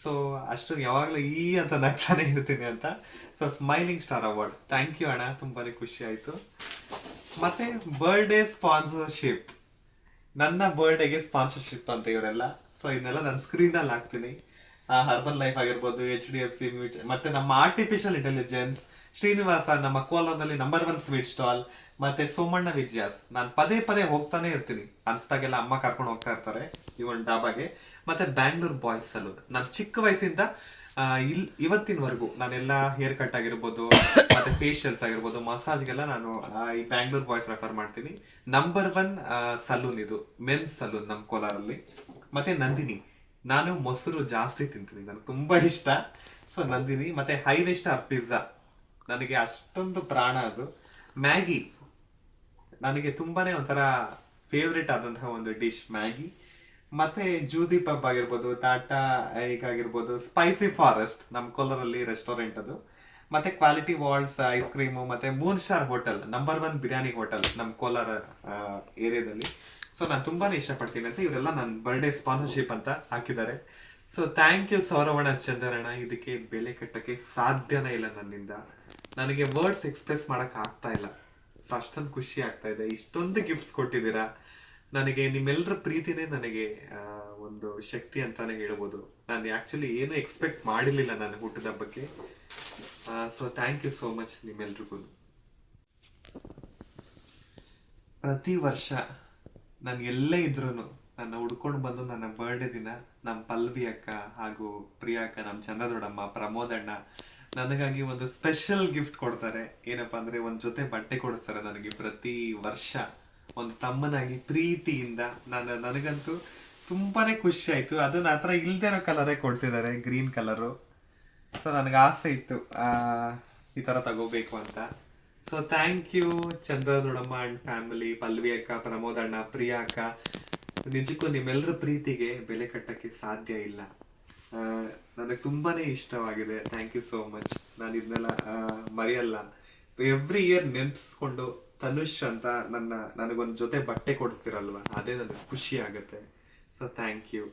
ಸೊ ಅಷ್ಟು ಯಾವಾಗ್ಲೂ ಈ ಅಂತ ನಗ್ತಾನೆ ಇರ್ತೀನಿ ಅಂತ. So smiling star award. Thank you ಅಣ್ಣ, ತುಂಬಾನೇ ಖುಷಿ ಆಯ್ತು. ಮತ್ತೆ ಬರ್ಡೇ ಸ್ಪಾನ್ಸರ್ಶಿಪ್. ನನ್ನ ಬರ್ಡೇಗೆ ಸ್ಪಾನ್ಸರ್ಶಿಪ್ ಅಂತ ಇವರೆಲ್ಲ. ಸೊ ಇದನ್ನೆಲ್ಲ ನಾನು ಸ್ಕ್ರೀನ್ ಅಲ್ಲಿ ಹಾಕ್ತೀನಿ. ಹರ್ಬಲ್ ಲೈಫ್ ಆಗಿರ್ಬೋದು, HDFC ಮ್ಯೂಚುವಲ್, ಮತ್ತೆ ನಮ್ಮ ಆರ್ಟಿಫಿಷಿಯಲ್ ಇಂಟೆಲಿಜೆನ್ಸ್, ಶ್ರೀನಿವಾಸ, ನಮ್ಮ ಕೋಲಾರದಲ್ಲಿ ನಂಬರ್ 1 ಸ್ವೀಟ್ ಸ್ಟಾಲ್, ಮತ್ತೆ ಸೋಮಣ್ಣ ವಿಜಯಾಸ್. ನಾನು ಪದೇ ಪದೇ ಹೋಗ್ತಾನೆ ಇರ್ತೀನಿ, ಅನ್ಸ್ದಾಗೆಲ್ಲ ಅಮ್ಮ ಕರ್ಕೊಂಡು ಹೋಗ್ತಾ ಇರ್ತಾರೆ ಈ ಒಂದು ಡಾಬಾಗೆ. ಮತ್ತೆ ಬ್ಯಾಂಗ್ಳೂರ್ ಬಾಯ್ಸ್ ಸಲೂನ್. ನಾನು ಚಿಕ್ಕ ವಯಸ್ಸಿಂದ ಇವತ್ತಿನವರೆಗೂ ನಾನೆಲ್ಲ ಹೇರ್ ಕಟ್ ಆಗಿರ್ಬೋದು, ಮತ್ತೆ ಫೇಶಿಯಲ್ಸ್ ಆಗಿರ್ಬೋದು, ಮಸಾಜ್ಗೆಲ್ಲ ನಾನು ಈ ಬ್ಯಾಂಗ್ಳೂರ್ ಬಾಯ್ಸ್ ರೆಫರ್ ಮಾಡ್ತೀನಿ. ನಂಬರ್ 1 ಸಲೂನ್ ಇದು, ಮೆನ್ಸ್ ಸಲೂನ್ ನಮ್ಮ ಕೋಲಾರಲ್ಲಿ. ಮತ್ತೆ ನಂದಿನಿ. ನಾನು ಮೊಸರು ಜಾಸ್ತಿ ತಿಂತೀನಿ, ನನಗೆ ತುಂಬಾ ಇಷ್ಟ. ಸೊ ನಂದಿನಿ. ಮತ್ತೆ ಹೈವೇ ಸ್ಟಾರ್ ಪಿಜ್ಜಾ, ನನಗೆ ಅಷ್ಟೊಂದು ಪ್ರಾಣ ಅದು. ಮ್ಯಾಗಿ ನನಗೆ ತುಂಬಾನೇ ಒಂಥರ ಫೇವ್ರೇಟ್ ಆದಂತಹ ಒಂದು ಡಿಶ್ ಮ್ಯಾಗಿ. ಮತ್ತೆ ಜೂಸಿ ಪಬ್ ಆಗಿರ್ಬೋದು, ಟಾಟಾ ಐಕ್ ಆಗಿರ್ಬೋದು, ಸ್ಪೈಸಿ ಫಾರೆಸ್ಟ್ ನಮ್ಮ ಕೋಲಾರಲ್ಲಿ ರೆಸ್ಟೋರೆಂಟ್ ಅದು. ಮತ್ತೆ ಕ್ವಾಲಿಟಿ ವಾಲ್ಸ್ ಐಸ್ ಕ್ರೀಮು, ಮತ್ತೆ Moon star hotel, number 1 biryani hotel ನಮ್ಮ ಕೋಲಾರ ಏರಿಯಾದಲ್ಲಿ. ಸೊ ನಾನು ತುಂಬಾನೇ ಇಷ್ಟಪಡ್ತೀನಿ ಅಂತ ಇವರೆಲ್ಲ ನನ್ನ ಬರ್ಡೇ ಸ್ಪಾನ್ಸರ್ಶಿಪ್ ಅಂತ ಹಾಕಿದ್ದಾರೆ. ಸೊ ಥ್ಯಾಂಕ್ ಯು ಸೌರವಣ ಚಂದರಣ್ಣ. ಇದಕ್ಕೆ ಬೆಲೆ ಕಟ್ಟಕ್ಕೆ ಸಾಧ್ಯನೇ ಇಲ್ಲ ನನ್ನಿಂದ. ನನಗೆ ವರ್ಡ್ಸ್ ಎಕ್ಸ್ಪ್ರೆಸ್ ಮಾಡಕ್ ಆಗ್ತಾ ಇಲ್ಲ. ಸೊ ಅಷ್ಟೊಂದು ಖುಷಿ ಆಗ್ತಾ ಇದೆ. ಇಷ್ಟೊಂದು ಗಿಫ್ಟ್ಸ್ ಕೊಟ್ಟಿದ್ದೀರಾ ನನಗೆ. ನಿಮ್ಮೆಲ್ಲರ ಪ್ರೀತಿನೇ ನನಗೆ ಒಂದು ಶಕ್ತಿ ಅಂತಾನೆ ಹೇಳ್ಬೋದು. ನಾನು ಆಕ್ಚುಲಿ ಏನು ಎಕ್ಸ್ಪೆಕ್ಟ್ ಮಾಡಿರ್ಲಿಲ್ಲ ನನ್ನ ಹುಟ್ಟದ ಹಬ್ಬಕ್ಕೆ. So thank you so much ನಿಮ್ಮೆಲ್ರಿಗೂ. ಪ್ರತಿ ವರ್ಷ ನಾನು ಎಲ್ಲೇ ಇದ್ರು ನನ್ನ ಹುಡ್ಕೊಂಡು ಬಂದು ನನ್ನ ಬರ್ಡೇ ದಿನ ನಮ್ಮ ಪಲ್ವಿ ಅಕ್ಕ ಹಾಗೂ ಪ್ರಿಯಾ ಅಕ್ಕ, ನಮ್ಮ ಚಂದ್ರದೊಡಮ್ಮ, ಪ್ರಮೋದಣ್ಣ ನನಗಾಗಿ ಒಂದು ಸ್ಪೆಷಲ್ ಗಿಫ್ಟ್ ಕೊಡ್ತಾರೆ. ಏನಪ್ಪಾ ಅಂದ್ರೆ ಒಂದು ಜೊತೆ ಬಟ್ಟೆ ಕೊಡಿಸ್ತಾರೆ ನನಗೆ ಪ್ರತಿ ವರ್ಷ, ಒಂದು ತಮ್ಮನಾಗಿ ಪ್ರೀತಿಯಿಂದ. ನನಗಂತೂ ತುಂಬಾನೇ ಖುಷಿ ಆಯ್ತು. ಅದು ನನ್ನ ಹತ್ರ ಇಲ್ದೇ ಇರೋ ಕಲರೇ ಕೊಡ್ಸಿದ್ದಾರೆ, ಗ್ರೀನ್ ಕಲರು. ಸೊ ನನಗೆ ಆಸೆ ಇತ್ತು ಈ ತರ ತಗೋಬೇಕು ಅಂತ. ಸೊ ಥ್ಯಾಂಕ್ ಯು ಚಂದ್ರದೊಡಮ್ಮ ಅಂಡ್ ಫ್ಯಾಮಿಲಿ, ಪಲ್ವಿ ಅಕ್ಕ, ಪ್ರಮೋದಣ್ಣ, ಪ್ರಿಯಾ ಅಕ್ಕ. ನಿಜಕ್ಕೂ ನಿಮ್ಮೆಲ್ಲರ ಪ್ರೀತಿಗೆ ಬೆಲೆ ಕಟ್ಟಕ್ಕೆ ಸಾಧ್ಯ ಇಲ್ಲ. ನನಗೆ ತುಂಬಾನೇ ಇಷ್ಟವಾಗಿದೆ. Thank you so much. ನಾನು ಇದನ್ನೆಲ್ಲ ಮರೆಯಲ್ಲ. ಎವ್ರಿ ಇಯರ್ ನೆನ್ಪಿಸ್ಕೊಂಡು ತನುಷ್ ಅಂತ ನನಗೊಂದು ಜೊತೆ ಬಟ್ಟೆ ಕೊಡಿಸ್ತಿರಲ್ವಾ, ಅದೇ ನನಗೆ ಖುಷಿ ಆಗುತ್ತೆ. So thank you.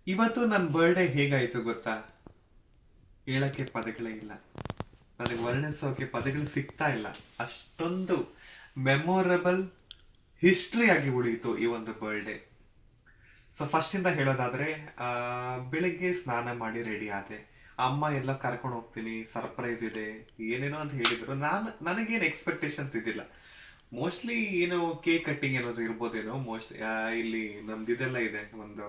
ಇವತ್ತು ನನ್ನ ಬರ್ಡೇ ಹೇಗಾಯ್ತು ಗೊತ್ತಾ? ಹೇಳಕ್ಕೆ ಪದಗಳೇ ಇಲ್ಲ. ನನಗೆ ವರ್ಣಿಸೋಕೆ ಪದಗಳು ಸಿಗ್ತಾ ಇಲ್ಲ. ಅಷ್ಟೊಂದು ಮೆಮೊರಬಲ್ ಹಿಸ್ಟ್ರಿ ಆಗಿ ಉಳಿಯಿತು ಈ ಒಂದು ಬರ್ಡೇ. ಸೊ ಫಸ್ಟ್ ಇಂದ ಹೇಳೋದಾದ್ರೆ, ಬೆಳಿಗ್ಗೆ ಸ್ನಾನ ಮಾಡಿ ರೆಡಿ ಆದೆ. ಅಮ್ಮ ಎಲ್ಲ ಕರ್ಕೊಂಡು ಹೋಗ್ತೀನಿ, ಸರ್ಪ್ರೈಸ್ ಇದೆ, ಏನೇನೋ ಅಂತ ಹೇಳಿದ್ರು. ನನಗೇನು ಎಕ್ಸ್ಪೆಕ್ಟೇಷನ್ಸ್ ಇದ್ದಿಲ್ಲ. ಮೋಸ್ಟ್ಲಿ ಏನೋ ಕೇಕ್ ಕಟ್ಟಿಂಗ್ ಏನಾದ್ರು ಇರ್ಬೋದೇನೋ. ಮೋಸ್ಟ್ಲಿ ಇಲ್ಲಿ ನಮ್ದಿದೆಲ್ಲ ಇದೆ, ಒಂದು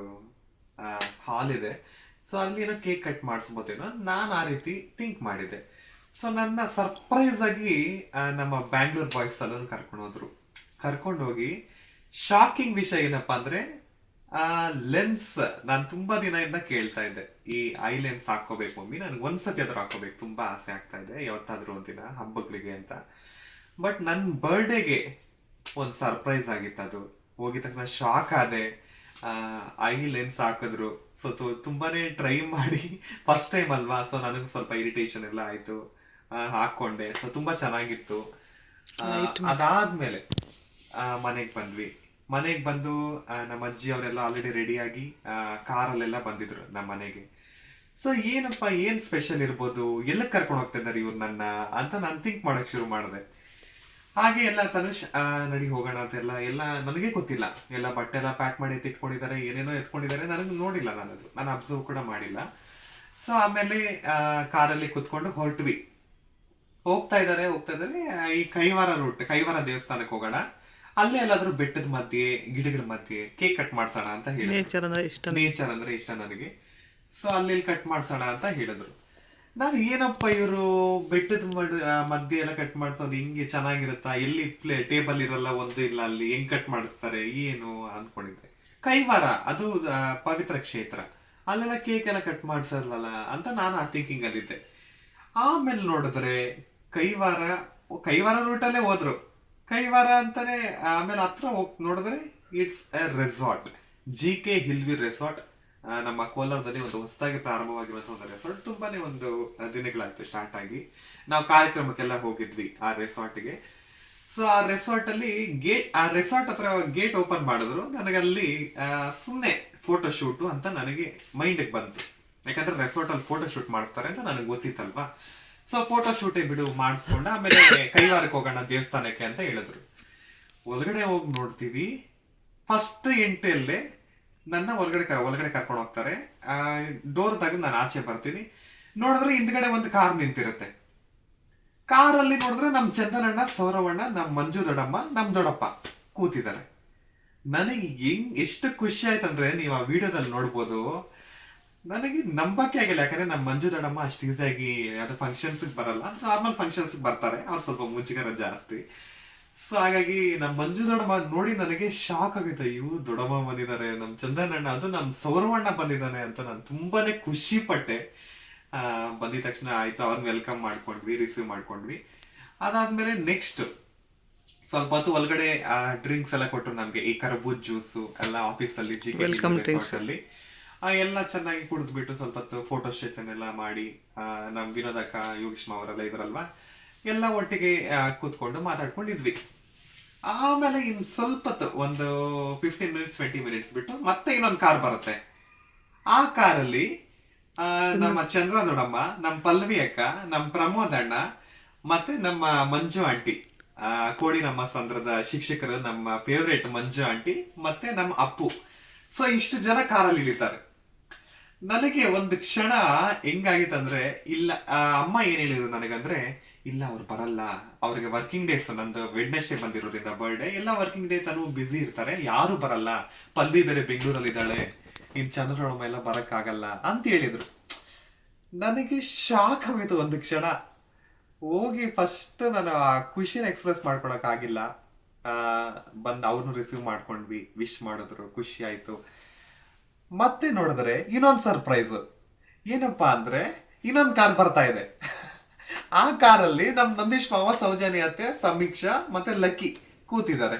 ಹಾಲ್ ಇದೆ. ಸೊ ಅಲ್ಲಿ ಏನೋ ಕೇಕ್ ಕಟ್ ಮಾಡಿಸ್ಬೋದೇನೋ, ನಾನು ಆ ರೀತಿ ಥಿಂಕ್ ಮಾಡಿದೆ. ಸೊ ನನ್ನ ಸರ್ಪ್ರೈಸ್ ಆಗಿ ನಮ್ಮ ಬ್ಯಾಂಗ್ಳೂರ್ ಬಾಯ್ಸ್ ಸಲೂನ್ ಕರ್ಕೊಂಡೋಗಿ ಶಾಕಿಂಗ್ ವಿಷಯ ಏನಪ್ಪಾ ಅಂದ್ರೆ, ಲೆನ್ಸ್ ನಾನು ತುಂಬಾ ದಿನದಿಂದ ಕೇಳ್ತಾ ಇದ್ದೆ, ಈ ಐ ಲೆನ್ಸ್ ಹಾಕೋಬೇಕು ಮಮ್ಮಿ, ನನ್ಗೆ ಒಂದ್ಸತಿ ಆದ್ರೂ ಹಾಕೋಬೇಕು, ತುಂಬಾ ಆಸೆ ಆಗ್ತಾ ಇದೆ ಯಾವತ್ತಾದ್ರೂ ಒಂದಿನ ಹಬ್ಬಗಳಿಗೆ ಅಂತ. ಬಟ್ ನನ್ನ ಬರ್ಡೇಗೆ ಒಂದು ಸರ್ಪ್ರೈಸ್ ಆಗಿತ್ತು ಅದು. ಹೋಗಿದ ತಕ್ಷಣ ಶಾಕ್ ಆದೆ. ಐ ಲೆನ್ಸ್ ಹಾಕಿದ್ರು. ಸೊ ತುಂಬಾನೇ ಟ್ರೈ ಮಾಡಿ ಫಸ್ಟ್ ಟೈಮ್ ಅಲ್ವಾ, ಸೊ ನನಗೂ ಸ್ವಲ್ಪ ಇರಿಟೇಷನ್ ಎಲ್ಲ ಆಯ್ತು. ಹಾಕೊಂಡೆ. ಸೊ ತುಂಬಾ ಚೆನ್ನಾಗಿತ್ತು. ಅದಾದ್ಮೇಲೆ ಮನೆಗೆ ಬಂದ್ವಿ. ಮನೆಗೆ ಬಂದು ನಮ್ಮ ಅಜ್ಜಿ ಅವರೆಲ್ಲ ಆಲ್ರೆಡಿ ರೆಡಿಯಾಗಿ ಕಾರಲ್ಲೆಲ್ಲ ಬಂದಿದ್ರು ನಮ್ಮ ಮನೆಗೆ. ಸೊ ಏನಪ್ಪ, ಏನ್ ಸ್ಪೆಷಲ್ ಇರ್ಬೋದು, ಎಲ್ಲ ಕರ್ಕೊಂಡು ಹೋಗ್ತಾ ಇದ್ದಾರೆ ಇವ್ರು ನನ್ನ ಅಂತ ನಾನು ಥಿಂಕ್ ಮಾಡಕ್ ಶುರು ಮಾಡಿದೆ. ಹಾಗೆ ಎಲ್ಲ ತನುಷ್ ನಡಿ ಹೋಗೋಣ ಅಂತ ಎಲ್ಲ ನನಗೆ ಗೊತ್ತಿಲ್ಲ. ಎಲ್ಲ ಬಟ್ಟೆ ಎಲ್ಲ ಪ್ಯಾಕ್ ಮಾಡಿ ಎತ್ತಿಟ್ಕೊಂಡಿದ್ದಾರೆ, ಏನೇನೋ ಎತ್ಕೊಂಡಿದ್ದಾರೆ, ನನಗೆ ನೋಡಿಲ್ಲ, ನಾನು ಅಬ್ಸರ್ವ್ ಕೂಡ ಮಾಡಿಲ್ಲ. ಸೊ ಆಮೇಲೆ ಕಾರಲ್ಲಿ ಕುತ್ಕೊಂಡು ಹೊರಟ್ವಿ. ಹೋಗ್ತಾ ಇದ್ದಾರೆ ಈ ಕೈವಾರ ದೇವಸ್ಥಾನಕ್ಕೆ ಹೋಗೋಣ, ಅಲ್ಲೇ ಎಲ್ಲಾದ್ರೂ ಬೆಟ್ಟದ ಮಧ್ಯೆ ಗಿಡಗಳ ಮಧ್ಯೆ ಕೇಕ್ ಕಟ್ ಮಾಡ್ಸೋಣ ಅಂತ ಹೇಳಿದ್ರು. ನೇಚರ್ ಅಂದ್ರೆ ಇಷ್ಟ ನನಗೆ. ಸೊ ಅಲ್ಲಿ ಕಟ್ ಮಾಡ್ಸೋಣ ಅಂತ ಹೇಳಿದ್ರು. ನಾನು ಏನಪ್ಪ ಇವರು ಬೆಟ್ಟದ ಮಧ್ಯೆ ಎಲ್ಲ ಕಟ್ ಮಾಡ್ಸೋದು ಹಿಂಗೆ ಚೆನ್ನಾಗಿರುತ್ತಾ, ಎಲ್ಲಿ ಟೇಬಲ್ ಇರಲ್ಲ, ಒಂದು ಇಲ್ಲ, ಅಲ್ಲಿ ಹೆಂಗ್ ಕಟ್ ಮಾಡಿಸ್ತಾರೆ ಏನು ಅಂದ್ಕೊಂಡಿದ್ದೆ. ಕೈವಾರ ಅದು ಪವಿತ್ರ ಕ್ಷೇತ್ರ, ಅಲ್ಲೆಲ್ಲ ಕೇಕ್ ಎಲ್ಲ ಕಟ್ ಮಾಡ್ಸಲ್ವಲ್ಲ ಅಂತ ನಾನು ಆ ಥಿಂಕಿಂಗ್ ಅಲ್ಲಿದ್ದೆ. ಆಮೇಲೆ ನೋಡಿದ್ರೆ ಕೈವಾರ ರೂಟಲ್ಲೇ ಹೋದ್ರು. ಕೈವಾರ ಅಂತಾನೆ ಆಮೇಲೆ ಹತ್ರ ಹೋಗಿ ನೋಡಿದ್ರೆ it's a resort, GK hill view resort. ನಮ್ಮ ಕೋಲಾರದಲ್ಲಿ ಒಂದು ಹೊಸದಾಗಿ ಪ್ರಾರಂಭವಾಗಿರುವಂತಹ ಒಂದು ರೆಸಾರ್ಟ್. ತುಂಬಾನೇ ಒಂದು ದಿನಗಳಾಯ್ತು ಸ್ಟಾರ್ಟ್ ಆಗಿ. ನಾವು ಕಾರ್ಯಕ್ರಮಕ್ಕೆಲ್ಲ ಹೋಗಿದ್ವಿ ಆ ರೆಸಾರ್ಟ್ಗೆ. ಸೊ ಆ ರೆಸಾರ್ಟ್ ಅಲ್ಲಿ ರೆಸಾರ್ಟ್ ಹತ್ರ ಗೇಟ್ ಓಪನ್ ಮಾಡಿದ್ರು. ನನಗಲ್ಲಿ ಸುಮ್ಮನೆ ಫೋಟೋ ಶೂಟು ಅಂತ ನನಗೆ ಮೈಂಡ್ಗೆ ಬಂತು. ಯಾಕಂದ್ರೆ ರೆಸಾರ್ಟ್ ಅಲ್ಲಿ ಫೋಟೋ ಶೂಟ್ ಮಾಡಿಸ್ತಾರೆ ಅಂತ ನನಗೆ ಗೊತ್ತಿತ್ತಲ್ವಾ. ಸೊ ಫೋಟೋ ಶೂಟೇ ಬಿಡು ಮಾಡಿಸ್ಕೊಂಡ ಆಮೇಲೆ ಕೈವಾರಕ್ಕೆ ಹೋಗೋಣ ದೇವಸ್ಥಾನಕ್ಕೆ ಅಂತ ಹೇಳಿದ್ರು. ಒಳಗಡೆ ಹೋಗಿ ನೋಡ್ತೀವಿ, ಫಸ್ಟ್ ಎಂಟ್ರಿಯಲ್ಲೇ ನನ್ನ ಒಳಗಡೆ ಕರ್ಕೊಂಡು ಹೋಗ್ತಾರೆ. ಡೋರ್ ತೆಗೆದು ನಾನು ಆಚೆ ಬರ್ತೀನಿ. ನೋಡಿದ್ರೆ ಹಿಂದ್ಗಡೆ ಒಂದು ಕಾರ್ ನಿಂತಿರುತ್ತೆ. ಕಾರಲ್ಲಿ ನೋಡಿದ್ರೆ ನಮ್ ಚಂದನಣ್ಣ, ಸೌರವಣ್ಣ, ನಮ್ ಮಂಜು ದೊಡ್ಡಮ್ಮ, ನಮ್ ದೊಡ್ಡಪ್ಪ ಕೂತಿದ್ದಾರೆ. ನನಗೆ ಎಷ್ಟು ಖುಷಿ ಆಯ್ತಂದ್ರೆ ನೀವು ಆ ವಿಡಿಯೋದಲ್ಲಿ ನೋಡ್ಬೋದು. ನನಗೆ ನಂಬಕ್ಕೆ ಆಗಿಲ್ಲ. ಯಾಕಂದ್ರೆ ನಮ್ಮ ಮಂಜು ದೊಡ್ಡಮ್ಮ ಅಷ್ಟು ಈಸಿಯಾಗಿ ಯಾವ್ದು ಫಂಕ್ಷನ್ಸ್ ಬರಲ್ಲ, ನಾರ್ಮಲ್ ಫಂಕ್ಷನ್ಸ್ ಬರ್ತಾರೆ, ಅವ್ರು ಸ್ವಲ್ಪ ಮುಜುಗರ ಜಾಸ್ತಿ. ಸೊ ಹಾಗಾಗಿ ನಮ್ಮ ಮಂಜು ದೊಡ್ಡಮ್ಮ ನೋಡಿ ನನಗೆ ಶಾಕ್ ಆಗುತ್ತೆ. ಇವು ದೊಡ್ಡಮ್ಮ ಬಂದಿದ್ದಾರೆ, ನಮ್ ಚಂದನಣ್ಣ, ಅದು ನಮ್ ಸೌರವಣ್ಣ ಬಂದಿದ್ದಾನೆ ಅಂತ ನಾನು ತುಂಬಾನೇ ಖುಷಿ ಪಟ್ಟೆ. ಬಂದಿದ ತಕ್ಷಣ ಆಯ್ತು, ಅವ್ರನ್ನ ವೆಲ್ಕಮ್ ಮಾಡ್ಕೊಂಡ್ವಿ, ರಿಸೀವ್ ಮಾಡ್ಕೊಂಡ್ವಿ. ಅದಾದ್ಮೇಲೆ ನೆಕ್ಸ್ಟ್ ಸ್ವಲ್ಪ ಹೊತ್ತು ಒಳಗಡೆ ಡ್ರಿಂಕ್ಸ್ ಎಲ್ಲ ಕೊಟ್ಟರು ನಮ್ಗೆ. ಈ ಕರ್ಬೂಜ್ ಜ್ಯೂಸು ಎಲ್ಲ ಆಫೀಸಲ್ಲಿ ಅಲ್ಲಿ ಎಲ್ಲ ಚೆನ್ನಾಗಿ ಕುಡಿದ್ಬಿಟ್ಟು ಸ್ವಲ್ಪ ಹೊತ್ತು ಫೋಟೋ ಸೆಷನ್ ಎಲ್ಲ ಮಾಡಿ, ನಮ್ ವಿನೋದಕ್ಕ, ಯೋಗೀಶ್ಮ ಅವರೆಲ್ಲ ಇದ್ರಲ್ವಾ, ಎಲ್ಲ ಒಟ್ಟಿಗೆ ಕೂತ್ಕೊಂಡು ಮಾತಾಡ್ಕೊಂಡಿದ್ವಿ. ಆಮೇಲೆ ಇನ್ ಸ್ವಲ್ಪ ಒಂದು 15 ಮಿನಿಟ್ಸ್ 20 ಮಿನಿಟ್ಸ್ ಬಿಟ್ಟು ಮತ್ತೆ ಇನ್ನೊಂದು ಕಾರ್ ಬರುತ್ತೆ. ಆ ಕಾರಲ್ಲಿ ನಮ್ಮ ಚಂದ್ರ ದೊಡ್ಡಮ್ಮ, ನಮ್ ಪಲ್ವಿ ಅಕ್ಕ, ನಮ್ ಪ್ರಮೋದ್ ಅಣ್ಣ, ಮತ್ತೆ ನಮ್ಮ ಮಂಜು ಆಂಟಿ, ಕೋಡಿ ನಮ್ಮ ಸಂದ್ರದ ಶಿಕ್ಷಕರು, ನಮ್ಮ ಫೇವ್ರೇಟ್ ಮಂಜು ಆಂಟಿ, ಮತ್ತೆ ನಮ್ಮ ಅಪ್ಪು. ಸೊ ಇಷ್ಟು ಜನ ಕಾರಲ್ಲಿ ಇಳಿತಾರೆ. ನನಗೆ ಒಂದು ಕ್ಷಣ ಹೆಂಗಾಗಿತ್ತಂದ್ರೆ, ಇಲ್ಲ ಅಮ್ಮ ಏನ್ ಹೇಳಿದ್ರು ನನಗಂದ್ರೆ, ಇಲ್ಲ ಅವ್ರು ಬರಲ್ಲ, ಅವ್ರಿಗೆ ವರ್ಕಿಂಗ್ ಡೇಸ್, ನಂದು ವೆಡ್ನೆಸ್ಡೇ ಬಂದಿರೋದ್ರಿಂದ ಬರ್ಡೇ, ಎಲ್ಲ ವರ್ಕಿಂಗ್ ಡೇ ತಾನು ಬ್ಯುಸಿ ಇರ್ತಾರೆ, ಯಾರು ಬರಲ್ಲ, ಪಲ್ವಿ ಬೇರೆ ಬೆಂಗಳೂರಲ್ಲಿ ಇದ್ದಾಳೆ, ಇನ್ ಚಂದ್ರಮ್ಮ ಎಲ್ಲ ಬರಕ್ ಆಗಲ್ಲ ಅಂತ ಹೇಳಿದ್ರು. ನನಗೆ ಶಾಕ್ ಆಗೋಯ್ತು ಒಂದು ಕ್ಷಣ. ಹೋಗಿ ಫಸ್ಟ್ ನಾನು ಆ ಖುಷಿನ ಎಕ್ಸ್ಪ್ರೆಸ್ ಮಾಡ್ಕೊಳಕ್ ಆಗಿಲ್ಲ. ಬಂದು ಅವ್ರನ್ನ ರಿಸೀವ್ ಮಾಡ್ಕೊಂಡ್ವಿ, ವಿಶ್ ಮಾಡಿದ್ರು, ಖುಷಿ ಆಯ್ತು. ಮತ್ತೆ ನೋಡಿದ್ರೆ ಇನ್ನೊಂದು ಸರ್ಪ್ರೈಸ್. ಏನಪ್ಪಾ ಅಂದ್ರೆ ಇನ್ನೊಂದು ಕಾರ್ ಬರ್ತಾ ಇದೆ. ಆ ಕಾರಲ್ಲಿ ನಮ್ ನಂದೀಶ್ ಮಾವ, ಸೌಜನ್ಯ ಅತ್ತೆ, ಸಮೀಕ್ಷಾ ಮತ್ತೆ ಲಕ್ಕಿ ಕೂತಿದ್ದಾರೆ.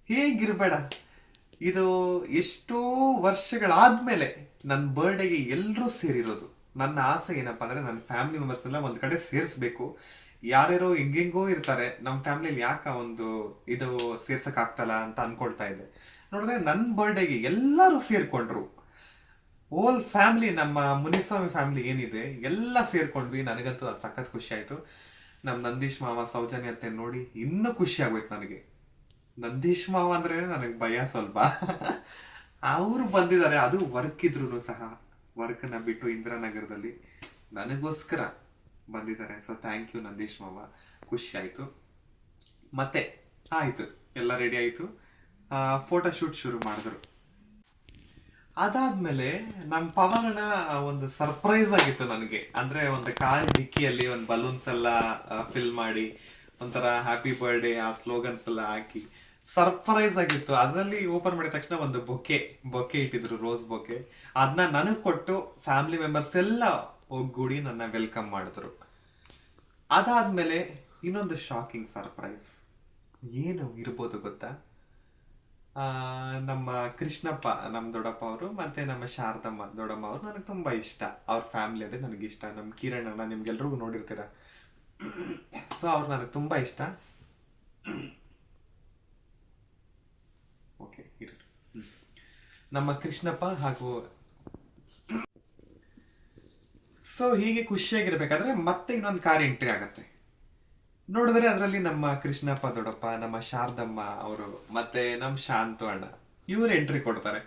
ಹೇಗಿರ್ಬೇಡ, ಇದು ಎಷ್ಟೋ ವರ್ಷಗಳಾದ್ಮೇಲೆ ನನ್ನ ಬರ್ಡೇಗೆ ಎಲ್ಲರೂ ಸೇರಿರೋದು. ನನ್ನ ಆಸೆ ಏನಪ್ಪಾ ಅಂದ್ರೆ ನನ್ನ ಫ್ಯಾಮಿಲಿ ಮೆಂಬರ್ಸ್ ಎಲ್ಲ ಒಂದ್ ಕಡೆ ಸೇರಿಸ್ಬೇಕು. ಯಾರ್ಯಾರೋ ಹೆಂಗೆಂಗೋ ಇರ್ತಾರೆ, ನಮ್ಮ ಫ್ಯಾಮಿಲಿಯಲ್ಲಿ ಯಾಕ ಒಂದು ಇದು ಸೇರ್ಸಕ್ ಆಗ್ತಲ್ಲ ಅಂತ ಅನ್ಕೊಳ್ತಾ ಇದ್ದೆ. ನೋಡಿದ್ರೆ ನನ್ನ ಬರ್ಡೇಗೆ ಎಲ್ಲರೂ ಸೇರ್ಕೊಂಡ್ರು. ಓಲ್ ಫ್ಯಾಮಿಲಿ, ನಮ್ಮ ಮುನಿಸ್ವಾಮಿ ಫ್ಯಾಮಿಲಿ ಏನಿದೆ ಎಲ್ಲ ಸೇರ್ಕೊಂಡ್ವಿ. ನನಗಂತೂ ಅದು ಸಖತ್ ಖುಷಿ ಆಯ್ತು. ನಮ್ ನಂದೀಶ್ ಮಾವ, ಸೌಜನ್ಯ ಅತ್ತೆ ನೋಡಿ ಇನ್ನೂ ಖುಷಿ ಆಗೋಯ್ತು ನನಗೆ. ನಂದೀಶ್ ಮಾವ ಅಂದ್ರೆ ನನಗೆ ಭಯ ಸ್ವಲ್ಪ. ಅವರು ಬಂದಿದ್ದಾರೆ, ಅದು ವರ್ಕ್ ಇದ್ರು ಸಹ ವರ್ಕ್ನ ಬಿಟ್ಟು ಇಂದಿರಾನಗರದಲ್ಲಿ ನನಗೋಸ್ಕರ ಬಂದಿದ್ದಾರೆ. ಸೊ ಥ್ಯಾಂಕ್ ಯು ನಂದೀಶ್ ಮಾವ, ಖುಷಿ ಆಯ್ತು. ಮತ್ತೆ ಆಯ್ತು, ಎಲ್ಲ ರೆಡಿ ಆಯ್ತು, ಫೋಟೋ ಶೂಟ್ ಶುರು ಮಾಡಿದ್ರು. ಅದಾದ್ಮೇಲೆ ನಮ್ ಪವನ ಒಂದು ಸರ್ಪ್ರೈಸ್ ಆಗಿತ್ತು ನನಗೆ. ಅಂದ್ರೆ ಒಂದು ಕಾರ್ ಡಿಕ್ಕಿಯಲ್ಲಿ ಒಂದು ಬಲೂನ್ಸ್ ಎಲ್ಲ ಫಿಲ್ ಮಾಡಿ, ಒಂಥರ ಹ್ಯಾಪಿ ಬರ್ಡೇ ಆ ಸ್ಲೋಗನ್ಸ್ ಎಲ್ಲ ಹಾಕಿ ಸರ್ಪ್ರೈಸ್ ಆಗಿತ್ತು. ಅದರಲ್ಲಿ ಓಪನ್ ಮಾಡಿದ ತಕ್ಷಣ ಒಂದು ಬೊಕ್ಕೆ ಇಟ್ಟಿದ್ರು, ರೋಸ್ ಬೊಕ್ಕೆ. ಅದನ್ನ ನನಗ್ ಕೊಟ್ಟು ಫ್ಯಾಮಿಲಿ ಮೆಂಬರ್ಸ್ ಎಲ್ಲ ಒಗ್ಗೂಡಿ ನನ್ನ ವೆಲ್ಕಮ್ ಮಾಡಿದ್ರು. ಅದಾದ್ಮೇಲೆ ಇನ್ನೊಂದು ಶಾಕಿಂಗ್ ಸರ್ಪ್ರೈಸ್ ಏನು ಇರ್ಬೋದು ಗೊತ್ತಾ? ನಮ್ಮ ಕೃಷ್ಣಪ್ಪ ನಮ್ಮ ದೊಡ್ಡಪ್ಪ ಅವರು ಮತ್ತೆ ನಮ್ಮ ಶಾರದಮ್ಮ ದೊಡ್ಡಮ್ಮ ಅವರು ನನಗೆ ತುಂಬಾ ಇಷ್ಟ. ಅವ್ರ ಫ್ಯಾಮಿಲಿ ಅದೇ ನನಗೆ ಇಷ್ಟ. ನಮ್ಮ ಕಿರಣ್ ಅಣ್ಣ ನಿಮ್ಗೆಲ್ರಿಗೂ ನೋಡಿರ್ತೀರ, ಸೊ ಅವ್ರು ನನಗೆ ತುಂಬಾ ಇಷ್ಟ. ಓಕೆ, ನಮ್ಮ ಕೃಷ್ಣಪ್ಪ ಹಾಗೂ ಸೊ ಹೀಗೆ ಖುಷಿಯಾಗಿರ್ಬೇಕಾದ್ರೆ ಮತ್ತೆ ಇನ್ನೊಂದು ಕಾರ್ ಎಂಟ್ರಿ ಆಗತ್ತೆ. ನೋಡಿದ್ರೆ ಅದರಲ್ಲಿ ನಮ್ಮ ಕೃಷ್ಣಪ್ಪ ದೊಡ್ಡಪ್ಪ, ನಮ್ಮ ಶಾರದಮ್ಮ ಅವರು ಮತ್ತೆ ನಮ್ಮ ಶಾಂತು ಅಣ್ಣ ಇವ್ರು ಎಂಟ್ರಿ ಕೊಡ್ತಾರೆ.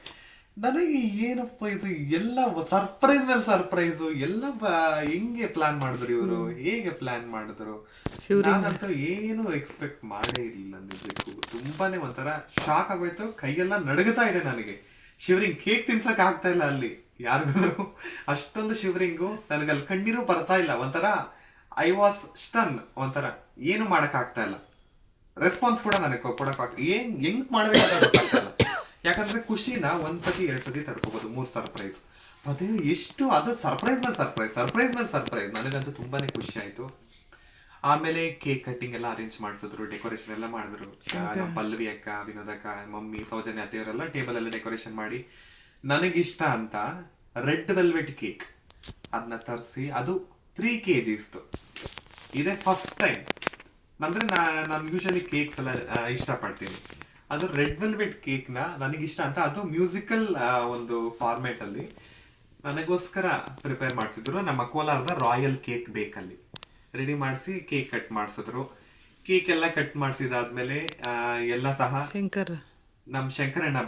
ನನಗೆ ಏನಪ್ಪ ಇದು ಎಲ್ಲ ಸರ್ಪ್ರೈಸ್ ಮೇಲೆ ಸರ್ಪ್ರೈಸು ಎಲ್ಲ ಹೆಂಗೆ ಪ್ಲಾನ್ ಮಾಡಿದ್ರು ಇವರು, ಹೇಗೆ ಪ್ಲಾನ್ ಮಾಡಿದ್ರು, ನಾನಂತೂ ಏನು ಎಕ್ಸ್ಪೆಕ್ಟ್ ಮಾಡೇ ಇರಲಿಲ್ಲ. ನಿಜಕ್ಕೂ ತುಂಬಾನೇ ಒಂಥರ ಶಾಕ್ ಆಗೋಯ್ತು. ಕೈಯೆಲ್ಲ ನಡುಗುತ್ತಾ ಇದೆ ನನಗೆ. ಶಿವರಿಂಗ್ ಕೇಕ್ ತಿನ್ಸಕ್ ಆಗ್ತಾ ಇಲ್ಲ ಅಲ್ಲಿ ಯಾರಿಗೂ, ಅಷ್ಟೊಂದು ಶಿವರಿಂಗು. ನನಗೆ ಅಲ್ಲಿ ಕಣ್ಣೀರು ಬರ್ತಾ ಇಲ್ಲ. ಒಂಥರ ಐ ವಾಸ್ ಸ್ಟನ್. ಒಂಥರ ಏನು ಮಾಡಕ್ ಆಗ್ತಾ ಇಲ್ಲ. ರೆಸ್ಪಾನ್ಸ್ ಕೂಡ ನನಗೆ ಕೊಡಕ್ ಆಗ್ತಾ ಹೆಂಗ್ ಮಾಡ್ಬೇಕಂತ ಗೊತ್ತಾಗ್ತಾ ಇಲ್ಲ. ಯಾಕಂದ್ರೆ ಖುಷಿನ ಒಂದ್ಸತಿ 2 ಸತಿ ತಡ್ಕೋಬಹುದು, 3 ಸರ್ಪ್ರೈಸ್. ಅದೇ ಎಷ್ಟು, ಅದು ಸರ್ಪ್ರೈಸ್ ಮೇಲೆ ಸರ್ಪ್ರೈಸ್, ಸರ್ಪ್ರೈಸ್ ಮೇಲೆ ಸರ್ಪ್ರೈಸ್. ನನಗಂತೂ ತುಂಬಾನೇ ಖುಷಿ ಆಯ್ತು. ಆಮೇಲೆ ಕೇಕ್ ಕಟ್ಟಿಂಗ್ ಎಲ್ಲ ಅರೇಂಜ್ ಮಾಡಿಸಿದ್ರು, ಡೆಕೋರೇಷನ್ ಎಲ್ಲ ಮಾಡಿದ್ರು. ನಮ್ಮ ಪಲ್ಲವಿ ಅಕ್ಕ, ವಿನೋದ್ ಅಕ್ಕ, ಮಮ್ಮಿ, ಸೌಜನ್ಯ ಅತ್ತೆಯವರೆಲ್ಲ ಟೇಬಲ್ ಎಲ್ಲ ಡೆಕೋರೇಷನ್ ಮಾಡಿ ನನಗಿಷ್ಟ ಅಂತ ರೆಡ್ ವೆಲ್ವೆಟ್ ಕೇಕ್ ಅದನ್ನ ತರಿಸಿ, ಅದು 3 kgs. ಇದೇ ಫಸ್ಟ್ ಟೈಮ್. ಅಂದ್ರೆ ನಾನು ಯೂಶಲಿ ಕೇಕ್ಸ್ ಎಲ್ಲ ಇಷ್ಟಪಡ್ತೀನಿ. ಅದು ರೆಡ್ ವೆಲ್ವೆಟ್ ಕೇಕ್ ನ ನನಗಿಷ್ಟ ಅಂತ ಅದು ಮ್ಯೂಸಿಕಲ್ ಒಂದು ಫಾರ್ಮ್ಯಾಟ್ ಅಲ್ಲಿ ನನಗೋಸ್ಕರ ಪ್ರಿಪೇರ್ ಮಾಡಿಸಿದ್ರು. ನಮ್ಮ ಕೋಲಾರದ ರಾಯಲ್ ಕೇಕ್ ಬೇಕಲ್ಲಿ ರೆಡಿ ಮಾಡಿಸಿ ಕೇಕ್ ಕಟ್ ಮಾಡಿಸಿದ್ರು. ಕೇಕ್ ಎಲ್ಲ ಕಟ್ ಮಾಡಿಸಿದಾದ್ಮೇಲೆ ಎಲ್ಲ ಸಹ ನಮ್ಮ ಶಂಕರಣ್ಣ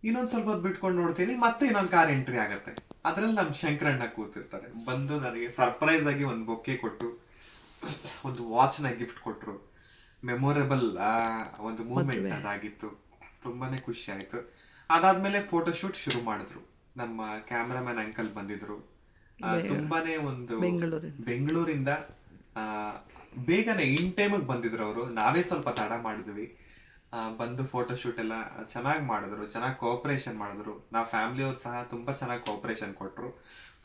ಇನ್ನೊಂದ್ ಸ್ವಲ್ಪ ಹೊತ್ತು ಬಿಟ್ಕೊಂಡು ನೋಡ್ತೀನಿ, ಮತ್ತೆ ಇನ್ನೊಂದು ಕಾರ್ ಎಂಟ್ರಿ ಆಗತ್ತೆ. ಅದ್ರಲ್ಲಿ ನಮ್ ಶಂಕರಣ್ಣ ಕೂತಿರ್ತಾರೆ. ಬಂದು ನನಗೆ ಸರ್ಪ್ರೈಸ್ ಆಗಿ ಒಂದು ಬೊಕ್ಕೆ ಕೊಟ್ಟು ಒಂದು ವಾಚ್ ನ ಗಿಫ್ಟ್ ಕೊಟ್ರು. ಮೆಮೊರೇಬಲ್ ಒಂದು ಮೂಮೆಂಟ್ ಅದಾಗಿತ್ತು. ತುಂಬಾನೇ ಖುಷಿ ಆಯ್ತು. ಅದಾದ್ಮೇಲೆ ಫೋಟೋ ಶೂಟ್ ಶುರು ಮಾಡಿದ್ರು. ನಮ್ಮ ಕ್ಯಾಮ್ರಾಮನ್ ಅಂಕಲ್ ಬಂದಿದ್ರು. ತುಂಬಾನೇ ಒಂದು ಬೆಂಗಳೂರಿಂದ ಬೇಗನೆ ಇನ್ ಟೈಮಿಗೆ ಬಂದಿದ್ರು ಅವರು. ನಾವೇ ಸ್ವಲ್ಪ ತಡ ಮಾಡಿದ್ವಿ. ಬಂದು ಫೋಟೋ ಶೂಟ್ ಎಲ್ಲ ಚೆನ್ನಾಗಿ ಮಾಡಿದ್ರು, ಚೆನ್ನಾಗಿ ಕೋಆಪರೇಷನ್ ಮಾಡಿದ್ರು. ನಾವು ಫ್ಯಾಮಿಲಿ ಅವ್ರು ಸಹ ತುಂಬಾ ಚೆನ್ನಾಗಿ ಕೋಆಪರೇಷನ್ ಕೊಟ್ರು.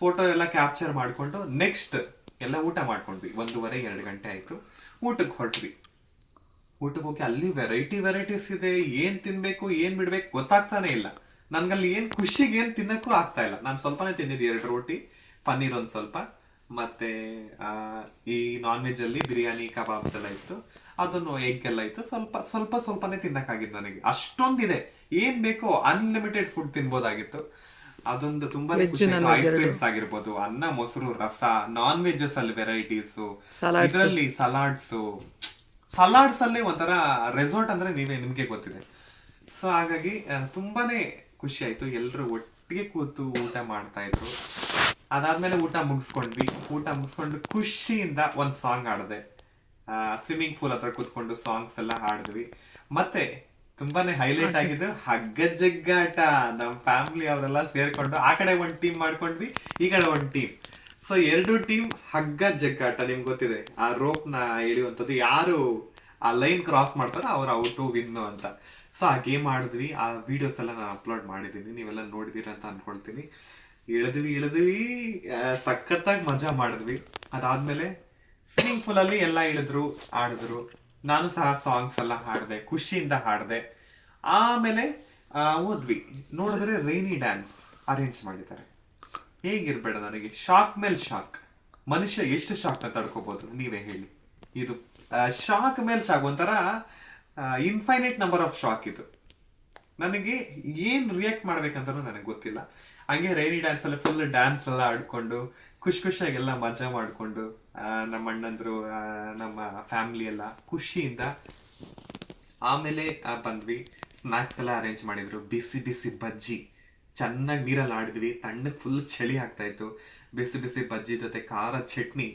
ಫೋಟೋ ಎಲ್ಲ ಕ್ಯಾಪ್ಚರ್ ಮಾಡ್ಕೊಂಡು ನೆಕ್ಸ್ಟ್ ಎಲ್ಲ ಊಟ ಮಾಡ್ಕೊಂಡ್ವಿ. 1:30-2 ಗಂಟೆ ಆಯ್ತು. ಊಟಕ್ಕೆ ಹೊರಟ್ವಿ. ಊಟಕ್ಕೆ ಹೋಗಿ ಅಲ್ಲಿ ವೆರೈಟೀಸ್ ಇದೆ. ಏನ್ ತಿನ್ಬೇಕು ಏನ್ ಬಿಡ್ಬೇಕು ಗೊತ್ತಾಗ್ತಾನೆ ಇಲ್ಲ. ನನ್ಗಲ್ಲಿ ಏನ್ ಖುಷಿಗೆ ಏನ್ ತಿನ್ನಕ್ಕೂ ಆಗ್ತಾ ಇಲ್ಲ. ನಾನು ಸ್ವಲ್ಪನೇ ತಿಂದಿದ್ದೆ, 2 ರೋಟಿ, ಪನ್ನೀರ್ ಒಂದ್ ಸ್ವಲ್ಪ, ಮತ್ತೆ ಈ ನಾನ್ ವೆಜ್ ಅಲ್ಲಿ ಬಿರಿಯಾನಿ, ಕಬಾಬ್ಸ್ ಎಲ್ಲ ಇತ್ತು. ಅದನ್ನು ಎಗ್ ಎಲ್ಲ ಇತ್ತು. ಸ್ವಲ್ಪನೇ ತಿನ್ನಕ್ಕಾಗಿತ್ತು ನನಗೆ. ಅಷ್ಟೊಂದಿದೆ, ಏನ್ ಬೇಕೋ ಅನ್ಲಿಮಿಟೆಡ್ ಫುಡ್ ತಿನ್ಬೋದಾಗಿತ್ತು. ಅದೊಂದು ತುಂಬಾ ಖುಷಿ ಆಯ್ತು. ಐಸ್ ಕ್ರೀಮ್ಸ್ ಆಗಿರ್ಬೋದು, ಅನ್ನ, ಮೊಸರು, ರಸ, ನಾನ್ ವೆಜಸ್ ಅಲ್ಲಿ ವೆರೈಟೀಸ್, ಇದರಲ್ಲಿ ಸಲಾಡ್ಸ್ ಅಲ್ಲಿ ಒಂಥರ ರೆಸಾರ್ಟ್ ಅಂದ್ರೆ ನಿಮ್ಗೆ ಗೊತ್ತಿದೆ. ಸೊ ಹಾಗಾಗಿ ತುಂಬಾನೇ ಖುಷಿ ಆಯ್ತು. ಎಲ್ರು ಒಟ್ಟಿಗೆ ಕೂತು ಊಟ ಮಾಡ್ತಾ ಇದ್ರು. ಅದಾದ್ಮೇಲೆ ಊಟ ಮುಗಿಸ್ಕೊಂಡು ಖುಷಿಯಿಂದ ಒಂದ್ ಸಾಂಗ್ ಆಡದೆ. ಸ್ವಿಮ್ಮಿಂಗ್ ಪೂಲ್ ಹತ್ರ ಕೂತ್ಕೊಂಡು ಸಾಂಗ್ಸ್ ಎಲ್ಲ ಹಾಡಿದ್ವಿ. ಮತ್ತೆ ತುಂಬಾನೇ ಹೈಲೈಟ್ ಆಗಿದ್ದು ಹಗ್ಗ ಜಗ್ಗಾಟ. ನಮ್ ಫ್ಯಾಮಿಲಿ ಅವರೆಲ್ಲ ಸೇರ್ಕೊಂಡು ಆ ಕಡೆ ಒಂದ್ ಟೀಮ್ ಮಾಡ್ಕೊಂಡ್ವಿ, ಈ ಕಡೆ ಒಂದ್ ಟೀಮ್. ಸೊ 2 ಟೀಮ್ ಹಗ್ಗ ಜಗ್ಗಾಟ. ನಿಮ್ಗೆ ಗೊತ್ತಿದೆ ಆ ರೋಪ್ ನ ಎಳೆಯುವಂಥದ್ದು. ಯಾರು ಆ ಲೈನ್ ಕ್ರಾಸ್ ಮಾಡ್ತಾರೋ ಅವ್ರು ಔಟು ವಿನ್ನು ಅಂತ. ಸೊ ಆ ಗೇಮ್ ಆಡಿದ್ವಿ. ಆ ವಿಡಿಯೋಸ್ ಎಲ್ಲ ನಾನು ಅಪ್ಲೋಡ್ ಮಾಡಿದ್ದೀನಿ, ನೀವೆಲ್ಲ ನೋಡಿದೀರ ಅಂತ ಅನ್ಕೊಳ್ತೀನಿ. ಇಳಿದ್ವಿ ಸಖತ್ತಾಗಿ ಮಜಾ ಮಾಡಿದ್ವಿ. ಅದಾದ್ಮೇಲೆ ಸ್ವಿಮ್ಮಿಂಗ್ ಪೂಲ್ ಅಲ್ಲಿ ಎಲ್ಲ ಇಳಿದ್ರು, ಆಡಿದ್ರು. ನಾನು ಸಹ ಸಾಂಗ್ಸ್ ಎಲ್ಲ ಹಾಡಿದೆ, ಖುಷಿಯಿಂದ ಹಾಡಿದೆ. ಆಮೇಲೆ ಹೋದ್ವಿ. ನೋಡಿದ್ರೆ ರೈನಿ ಡ್ಯಾನ್ಸ್ ಅರೇಂಜ್ ಮಾಡಿದ್ದಾರೆ. ಹೇಗಿರ್ಬೇಡ ನನಗೆ ಶಾಕ್ ಮೇಲೆ ಶಾಕ್. ಮನುಷ್ಯ ಎಷ್ಟು ಶಾಕ್ ನ ತಡ್ಕೋಬಹುದು ನೀವೇ ಹೇಳಿ. ಇದು ಶಾಕ್ ಮೇಲೆ ಶಾಕ್, ಒಂಥರ ಇನ್ಫೈನೈಟ್ ನಂಬರ್ ಆಫ್ ಶಾಕ್. ಇದು ನನಗೆ ಏನ್ ರಿಯಾಕ್ಟ್ ಮಾಡ್ಬೇಕಂತ ನನಗೆ ಗೊತ್ತಿಲ್ಲ. ಹಂಗೆ ರೈನಿ ಡ್ಯಾನ್ಸ್ ಅಲ್ಲಿ ಫುಲ್ ಡ್ಯಾನ್ಸ್ ಎಲ್ಲ ಆಡ್ಕೊಂಡು ಖುಷಿಯಾಗೆಲ್ಲ ಮಜಾ ಮಾಡ್ಕೊಂಡು ನಮ್ಮ ಅಣ್ಣಂದ್ರು, ನಮ್ಮ ಫ್ಯಾಮಿಲಿ ಎಲ್ಲ ಖುಷಿಯಿಂದ. ಆಮೇಲೆ ಬಂದ್ವಿ. ಸ್ನಾಕ್ಸ್ ಎಲ್ಲ ಅರೇಂಜ್ ಮಾಡಿದ್ರು. ಬಿಸಿ ಬಿಸಿ ಬಜ್ಜಿ ಚೆನ್ನಾಗಿ ನೀರಲ್ಲಿ ಆಡಿದ್ವಿ. ತಣ್ಣಗೆ ಫುಲ್ ಚಳಿ ಆಗ್ತಾ ಇತ್ತು. ಬಿಸಿ ಬಿಸಿ ಬಜ್ಜಿ ಜೊತೆ ಖಾರ ಚಟ್ನಿ,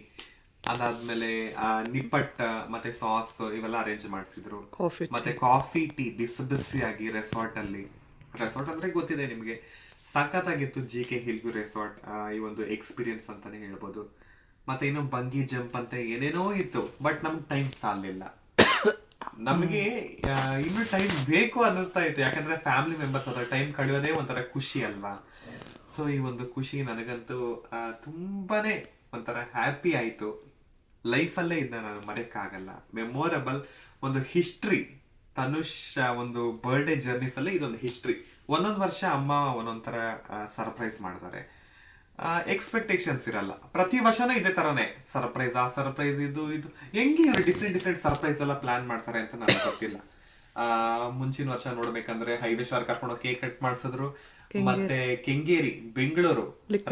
ಅದಾದ್ಮೇಲೆ ನಿಪ್ಪಟ್ ಮತ್ತೆ ಸಾಸ್ ಇವೆಲ್ಲ ಅರೇಂಜ್ ಮಾಡಿಸಿದ್ರು. ಮತ್ತೆ ಕಾಫಿ, ಟೀ ಬಿಸಿ ಬಿಸಿಯಾಗಿ ರೆಸಾರ್ಟ್ ಅಂದ್ರೆ ಗೊತ್ತಿದೆ ನಿಮ್ಗೆ, ಸಖತ್ತಾಗಿತ್ತು. JK ಹಿಲ್ವ್ಯೂ ರೆಸಾರ್ಟ್ ಈ ಒಂದು ಎಕ್ಸ್ಪೀರಿಯನ್ಸ್ ಅಂತಾನೆ ಹೇಳ್ಬೋದು. ಮತ್ತೆ ಇನ್ನು ಬಂಗಿ ಜಂಪ್ ಅಂತ ಏನೇನೋ ಇತ್ತು. ಬಟ್ ನಮ್ಗೆ ಟೈಮ್ ಸಾಲಿಲ್ಲ. ನಮ್ಗೆ ಇನ್ನು ಟೈಮ್ ಬೇಕು ಅನ್ನಿಸ್ತಾ ಇತ್ತು. ಯಾಕಂದ್ರೆ ಫ್ಯಾಮಿಲಿ ಮೆಂಬರ್ಸ್ ಹತ್ರ ಟೈಮ್ ಕಳೆಯೋದೇ ಒಂಥರ ಖುಷಿ ಅಲ್ವಾ. ಸೊ ಈ ಒಂದು ಖುಷಿ ನನಗಂತೂ ತುಂಬಾನೇ ಒಂಥರ ಹ್ಯಾಪಿ ಆಯ್ತು. ಲೈಫಲ್ಲೇ ಇದನ್ನ ನಾನು ಮರೆಯಕ್ಕಾಗಲ್ಲ. ಮೆಮೊರಬಲ್ ಒಂದು ಹಿಸ್ಟ್ರಿ ತನುಷ್ ಒಂದು ಬರ್ಡೇ ಜರ್ನೀಸ್ ಅಲ್ಲಿ ಇದೊಂದು ಹಿಸ್ಟ್ರಿ. ಒಂದೊಂದು ವರ್ಷ ಅಮ್ಮ ಒಂದೊಂಥರ ಸರ್ಪ್ರೈಸ್ ಮಾಡ್ತಾರೆ. ಎಕ್ಸ್ಪೆಕ್ಟೇಷನ್ಸ್ ಇರಲ್ಲ. ಪ್ರತಿ ವರ್ಷನೂ ಇದೇ ತರನೇ ಸರ್ಪ್ರೈಸ್, ಆ ಸರ್ಪ್ರೈಸ್, ಇದು ಹೆಂಗೆ ಇವರು ಡಿಫ್ರೆಂಟ್ ಸರ್ಪ್ರೈಸ್ ಎಲ್ಲ ಪ್ಲಾನ್ ಮಾಡ್ತಾರೆ ಅಂತ ನನಗೆ ಗೊತ್ತಿಲ್ಲ. ಮುಂಚಿನ ವರ್ಷ ನೋಡ್ಬೇಕಂದ್ರೆ ಹೈವೇ ಸ್ಟಾರ್ ಕರ್ಕೊಂಡು ಕೇಕ್ ಕಟ್ ಮಾಡಿಸಿದ್ರು. ಮತ್ತೆ ಕೆಂಗೇರಿ, ಬೆಂಗಳೂರು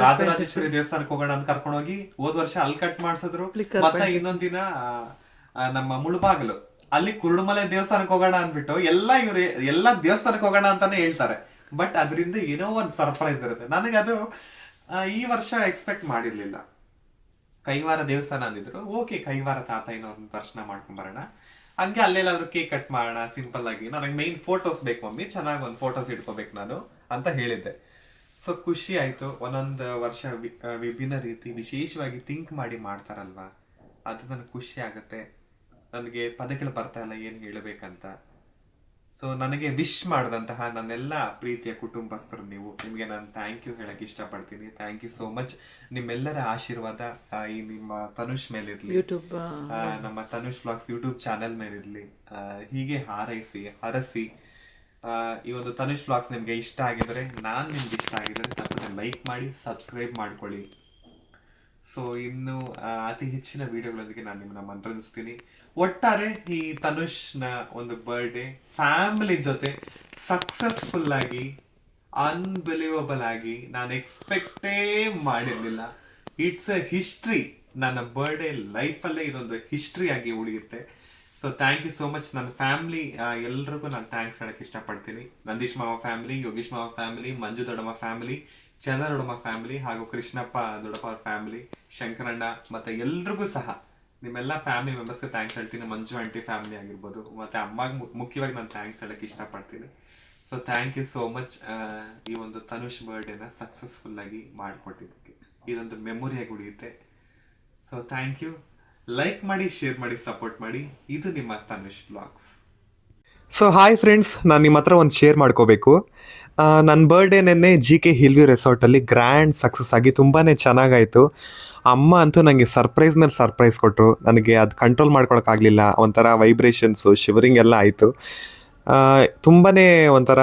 ರಾಜರಾಜೇಶ್ವರಿ ದೇವಸ್ಥಾನಕ್ಕೆ ಹೋಗೋಣ ಅಂತ ಕರ್ಕೊಂಡು ಹೋಗಿ ಹೋದ್ ವರ್ಷ ಅಲ್ಲಿ ಕಟ್ ಮಾಡಿಸಿದ್ರು. ಮತ್ತೆ ಇನ್ನೊಂದ್ ದಿನ ನಮ್ಮ ಮುಳುಬಾಗಲು ಅಲ್ಲಿ ಕುರುಡುಮಲೆ ದೇವಸ್ಥಾನಕ್ಕೆ ಹೋಗೋಣ ಅಂದ್ಬಿಟ್ಟು ಎಲ್ಲಾ ದೇವಸ್ಥಾನಕ್ಕೆ ಹೋಗೋಣ ಅಂತಾನೆ ಹೇಳ್ತಾರೆ. ಬಟ್ ಅದರಿಂದ ಏನೋ ಒಂದ್ ಸರ್ಪ್ರೈಸ್ ಇರುತ್ತೆ. ನನಗದು ಈ ವರ್ಷ ಎಕ್ಸ್ಪೆಕ್ಟ್ ಮಾಡಿರ್ಲಿಲ್ಲ. ಕೈವಾರ ದೇವಸ್ಥಾನ ಅಂದಿದ್ರು. ಓಕೆ, ಕೈವಾರ ತಾತ ಏನೋ ಒಂದು ದರ್ಶನ ಮಾಡ್ಕೊಂಡ್ ಬರೋಣ, ಹಂಗೆ ಅಲ್ಲೆಲ್ಲಾದ್ರೂ ಕೇಕ್ ಕಟ್ ಮಾಡೋಣ ಸಿಂಪಲ್ ಆಗಿ. ನನಗೆ ಮೈನ್ ಫೋಟೋಸ್ ಬೇಕು ಮಮ್ಮಿ, ಚೆನ್ನಾಗಿ ಒಂದು ಫೋಟೋಸ್ ಇಟ್ಕೋಬೇಕು ನಾನು ಅಂತ ಹೇಳಿದ್ದೆ. ಸೊ ಖುಷಿ ಆಯ್ತು. ಒಂದೊಂದು ವರ್ಷ ವಿಭಿನ್ನ ರೀತಿ ವಿಶೇಷವಾಗಿ ಥಿಂಕ್ ಮಾಡಿ ಮಾಡ್ತಾರಲ್ವಾ, ಅದು ನನಗೆ ಖುಷಿ ಆಗತ್ತೆ. ನನಗೆ ಪದಗಳು ಬರ್ತಾ ಇಲ್ಲ ಏನು ಹೇಳಬೇಕಂತ. ಸೊ ನನಗೆ ವಿಶ್ ಮಾಡಿದಂತಹ ನನ್ನೆಲ್ಲ ಪ್ರೀತಿಯ ಕುಟುಂಬಸ್ಥರು ನೀವು, ನಿಮಗೆ ನಾನು ಥ್ಯಾಂಕ್ ಯು ಹೇಳಕ್ ಇಷ್ಟಪಡ್ತೀನಿ. Thank you so much. ನಿಮ್ಮೆಲ್ಲರ ಆಶೀರ್ವಾದ ಈ ನಿಮ್ಮ ತನುಷ್ ಮೇಲಿರ್ಲಿ, ನಮ್ಮ ತನುಷ್ ವ್ಲಾಗ್ಸ್ ಯೂಟ್ಯೂಬ್ ಚಾನೆಲ್ ಮೇಲಿರ್ಲಿ. ಹೀಗೆ ಹಾರೈಸಿ ಹರಸಿ. ಈ ಒಂದು ತನುಷ್ ವ್ಲಾಗ್ಸ್ ನಿಮ್ಗೆ ಇಷ್ಟ ಆಗಿದ್ರೆ, ನಿಮ್ಗೆ ಇಷ್ಟ ಆಗಿದ್ರೆ ತಪ್ಪದೆ ಲೈಕ್ ಮಾಡಿ, ಸಬ್ಸ್ಕ್ರೈಬ್ ಮಾಡ್ಕೊಳ್ಳಿ. ಸೊ ಇನ್ನು ಅತಿ ಹೆಚ್ಚಿನ ವಿಡಿಯೋಗಳೊಂದಿಗೆ ನಾನು ನಿಮ್ಮನ್ನ ಮನರಂಜಿಸ್ತೀನಿ. ಒಟ್ಟಾರೆ ಈ ತನುಷ್ನ ಒಂದು ಬರ್ಡೇ ಫ್ಯಾಮಿಲಿ ಜೊತೆ ಸಕ್ಸಸ್ಫುಲ್ ಆಗಿ, ಅನ್ಬಿಲೀವಬಲ್ ಆಗಿ, ನಾನು ಎಕ್ಸ್ಪೆಕ್ಟೇ ಮಾಡಿರ್ಲಿಲ್ಲ. It's a history. ನನ್ನ ಬರ್ಡೇ ಲೈಫಲ್ಲೇ ಇದೊಂದು ಹಿಸ್ಟ್ರಿ ಆಗಿ ಉಳಿಯುತ್ತೆ. So thank you so much. ನನ್ನ ಫ್ಯಾಮಿಲಿ ಎಲ್ರಿಗೂ ನಾನು ಥ್ಯಾಂಕ್ಸ್ ಹೇಳಕ್ ಇಷ್ಟಪಡ್ತೀನಿ. ನಂದೀಶ್ ಮಾವ ಫ್ಯಾಮಿಲಿ, ಯೋಗೀಶ್ ಮಾವ ಫ್ಯಾಮಿಲಿ, ಮಂಜು ದೊಡ್ಡಮ್ಮ ಫ್ಯಾಮಿಲಿ, ಚಂದ್ರ ದೊಡ್ಡಮ್ಮ ಫ್ಯಾಮಿಲಿ, ಹಾಗೂ ಕೃಷ್ಣಪ್ಪ ದೊಡ್ಡಪ್ಪ ಅವ್ರ ಫ್ಯಾಮಿಲಿ, ಶಂಕರಣ್ಣ, ಮತ್ತೆ ಎಲ್ರಿಗೂ ಸಹ ನಿಮ್ಮೆಲ್ಲ ಫ್ಯಾಮಿಲಿ ಮೆಂಬರ್ಸ್ಗೆ ಥ್ಯಾಂಕ್ಸ್ ಹೇಳ್ತೀನಿ. ಮಂಜು ಆಂಟಿ ಫ್ಯಾಮಿಲಿ ಆಗಿರ್ಬೋದು, ಮತ್ತೆ ಅಮ್ಮಗೆ ಮುಖ್ಯವಾಗಿ ನಾನು ಥ್ಯಾಂಕ್ಸ್ ಹೇಳಕ್ಕೆ ಇಷ್ಟಪಡ್ತೀನಿ. So thank you so much. ಈ ಒಂದು ತನುಷ್ ಬರ್ಡೇನ ಸಕ್ಸಸ್ಫುಲ್ ಆಗಿ ಮಾಡಿಕೊಟ್ಟಿದ್ದಕ್ಕೆ ಇದೊಂದು ಮೆಮೊರಿಯಾಗಿ ಉಳಿಯುತ್ತೆ. So thank you. ಲೈಕ್ ಮಾಡಿ, ಶೇರ್ ಮಾಡಿ, ಸಪೋರ್ಟ್ ಮಾಡಿ. ಇದು ನಿಮ್ಮ Tanush vlogs. So hi friends, ನಾನು ನಿಮ್ಮ ಹತ್ರ ಒಂದು ಶೇರ್ ಮಾಡ್ಕೋಬೇಕು. ನನ್ನ ಬರ್ಡೇ ನೆನ್ನೆ GK ಹಿಲ್ವ್ಯೂ ರೆಸಾರ್ಟಲ್ಲಿ ಗ್ರ್ಯಾಂಡ್ ಸಕ್ಸಸ್ ಆಗಿ ತುಂಬಾ ಚೆನ್ನಾಗಾಯಿತು. ಅಮ್ಮ ಅಂತೂ ನನಗೆ ಸರ್ಪ್ರೈಸ್ ಮೇಲೆ ಸರ್ಪ್ರೈಸ್ ಕೊಟ್ಟರು. ನನಗೆ ಅದು ಕಂಟ್ರೋಲ್ ಮಾಡ್ಕೊಳಕ್ಕಾಗಲಿಲ್ಲ. ಒಂಥರ ವೈಬ್ರೇಷನ್ಸು, ಶಿವರಿಂಗ್ ಎಲ್ಲ ಆಯಿತು. ತುಂಬಾ ಒಂಥರ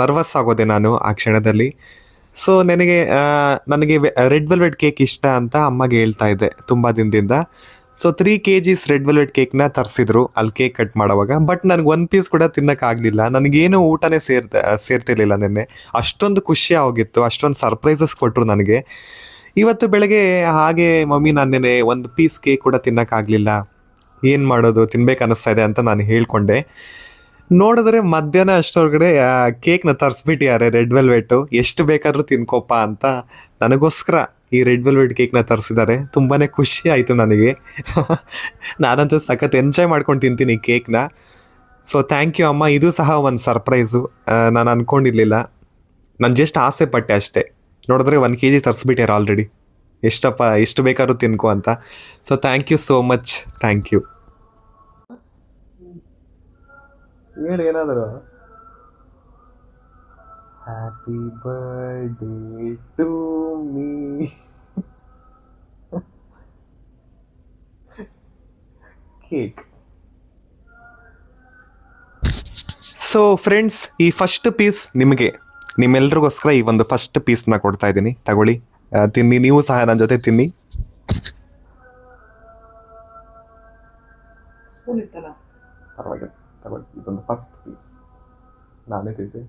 ನರ್ವಸ್ ಆಗೋದೆ ನಾನು ಆ ಕ್ಷಣದಲ್ಲಿ. ಸೊ ನನಗೆ ರೆಡ್ ವೆಲ್ವೆಟ್ ಕೇಕ್ ಇಷ್ಟ ಅಂತ ಅಮ್ಮಗೆ ಹೇಳ್ತಾ ಇದ್ದೆ ತುಂಬ ದಿನದಿಂದ. ಸೊ 3 kg ರೆಡ್ ವೆಲ್ವೆಟ್ ಕೇಕ್ನ ತರಿಸಿದ್ರು ಅಲ್ಲಿ ಕೇಕ್ ಕಟ್ ಮಾಡೋವಾಗ. ಬಟ್ ನನಗೆ 1 ಪೀಸ್ ಕೂಡ ತಿನ್ನೋಕ್ಕಾಗಲಿಲ್ಲ. ನನಗೇನು ಊಟನೇ ಸೇರ್ತಿರ್ಲಿಲ್ಲ ನಿನ್ನೆ. ಅಷ್ಟೊಂದು ಖುಷಿ ಹೋಗಿತ್ತು, ಅಷ್ಟೊಂದು ಸರ್ಪ್ರೈಸಸ್ ಕೊಟ್ಟರು ನನಗೆ. ಇವತ್ತು ಬೆಳಗ್ಗೆ ಹಾಗೆ ಮಮ್ಮಿ ನಾನು ನೆನೆ 1 ಪೀಸ್ ಕೇಕ್ ಕೂಡ ತಿನ್ನೋಕ್ಕಾಗಲಿಲ್ಲ, ಏನು ಮಾಡೋದು, ತಿನ್ಬೇಕು ಅನ್ನಿಸ್ತಾ ಇದೆ ಅಂತ ನಾನು ಹೇಳ್ಕೊಂಡೆ. ನೋಡಿದ್ರೆ ಮಧ್ಯಾಹ್ನ ಅಷ್ಟೊಳಗಡೆ ಕೇಕ್ನ ತರಿಸ್ಬಿಟ್ಟಿದ್ದಾರೆ ರೆಡ್ ವೆಲ್ವೆಟು. ಎಷ್ಟು ಬೇಕಾದರೂ ತಿನ್ಕೋಪ ಅಂತ ನನಗೋಸ್ಕರ ಈ ರೆಡ್ ವೆಲ್ವೆಟ್ ಕೇಕ್ನ ತರಿಸಿದ್ದಾರೆ. ತುಂಬಾ ಖುಷಿ ಆಯಿತು ನನಗೆ. ನಾನಂತೂ ಸಖತ್ ಎಂಜಾಯ್ ಮಾಡ್ಕೊಂಡು ತಿಂತೀನಿ ಈ ಕೇಕ್ನ. ಸೊ ಥ್ಯಾಂಕ್ ಯು ಅಮ್ಮ. ಇದು ಸಹ ಒಂದು ಸರ್ಪ್ರೈಸು. ನಾನು ಅಂದ್ಕೊಂಡಿರಲಿಲ್ಲ, ನಾನು ಜಸ್ಟ್ ಆಸೆ ಪಟ್ಟೆ ಅಷ್ಟೇ. ನೋಡಿದ್ರೆ 1 kg ತರಿಸ್ಬಿಟ್ಟಾರೆ ಆಲ್ರೆಡಿ. ಎಷ್ಟು ಬೇಕಾದ್ರೂ ತಿನ್ಕೋ ಅಂತ. So thank you so much. Thank you. ಹೇಳಿ ಏನಾದರೂ. Happy birthday to me. Cake. So friends, ಈ ಫಸ್ಟ್ ಪೀಸ್ ನಿಮಗೆ, ನಿಮ್ಮೆಲ್ರಿಗೋಸ್ಕರ ಈ ಒಂದು ಫಸ್ಟ್ ಪೀಸ್ನ ಕೊಡ್ತಾ ಇದ್ದೀನಿ. ತಗೊಳ್ಳಿ, ತಿನ್ನಿ. ನೀವು ಸಹ ನನ್ನ ಜೊತೆ ತಿನ್ನಿ. ಸ್ಪೂನ್ ಇತ್ತಲ್ಲ, ಪರವಾಗಿಲ್ಲ ತಗೊಳ್ಳಿ. ಇದೊಂದು ಫಸ್ಟ್ ಪೀಸ್ ನಾನೇ ತಿಂತೀನಿ.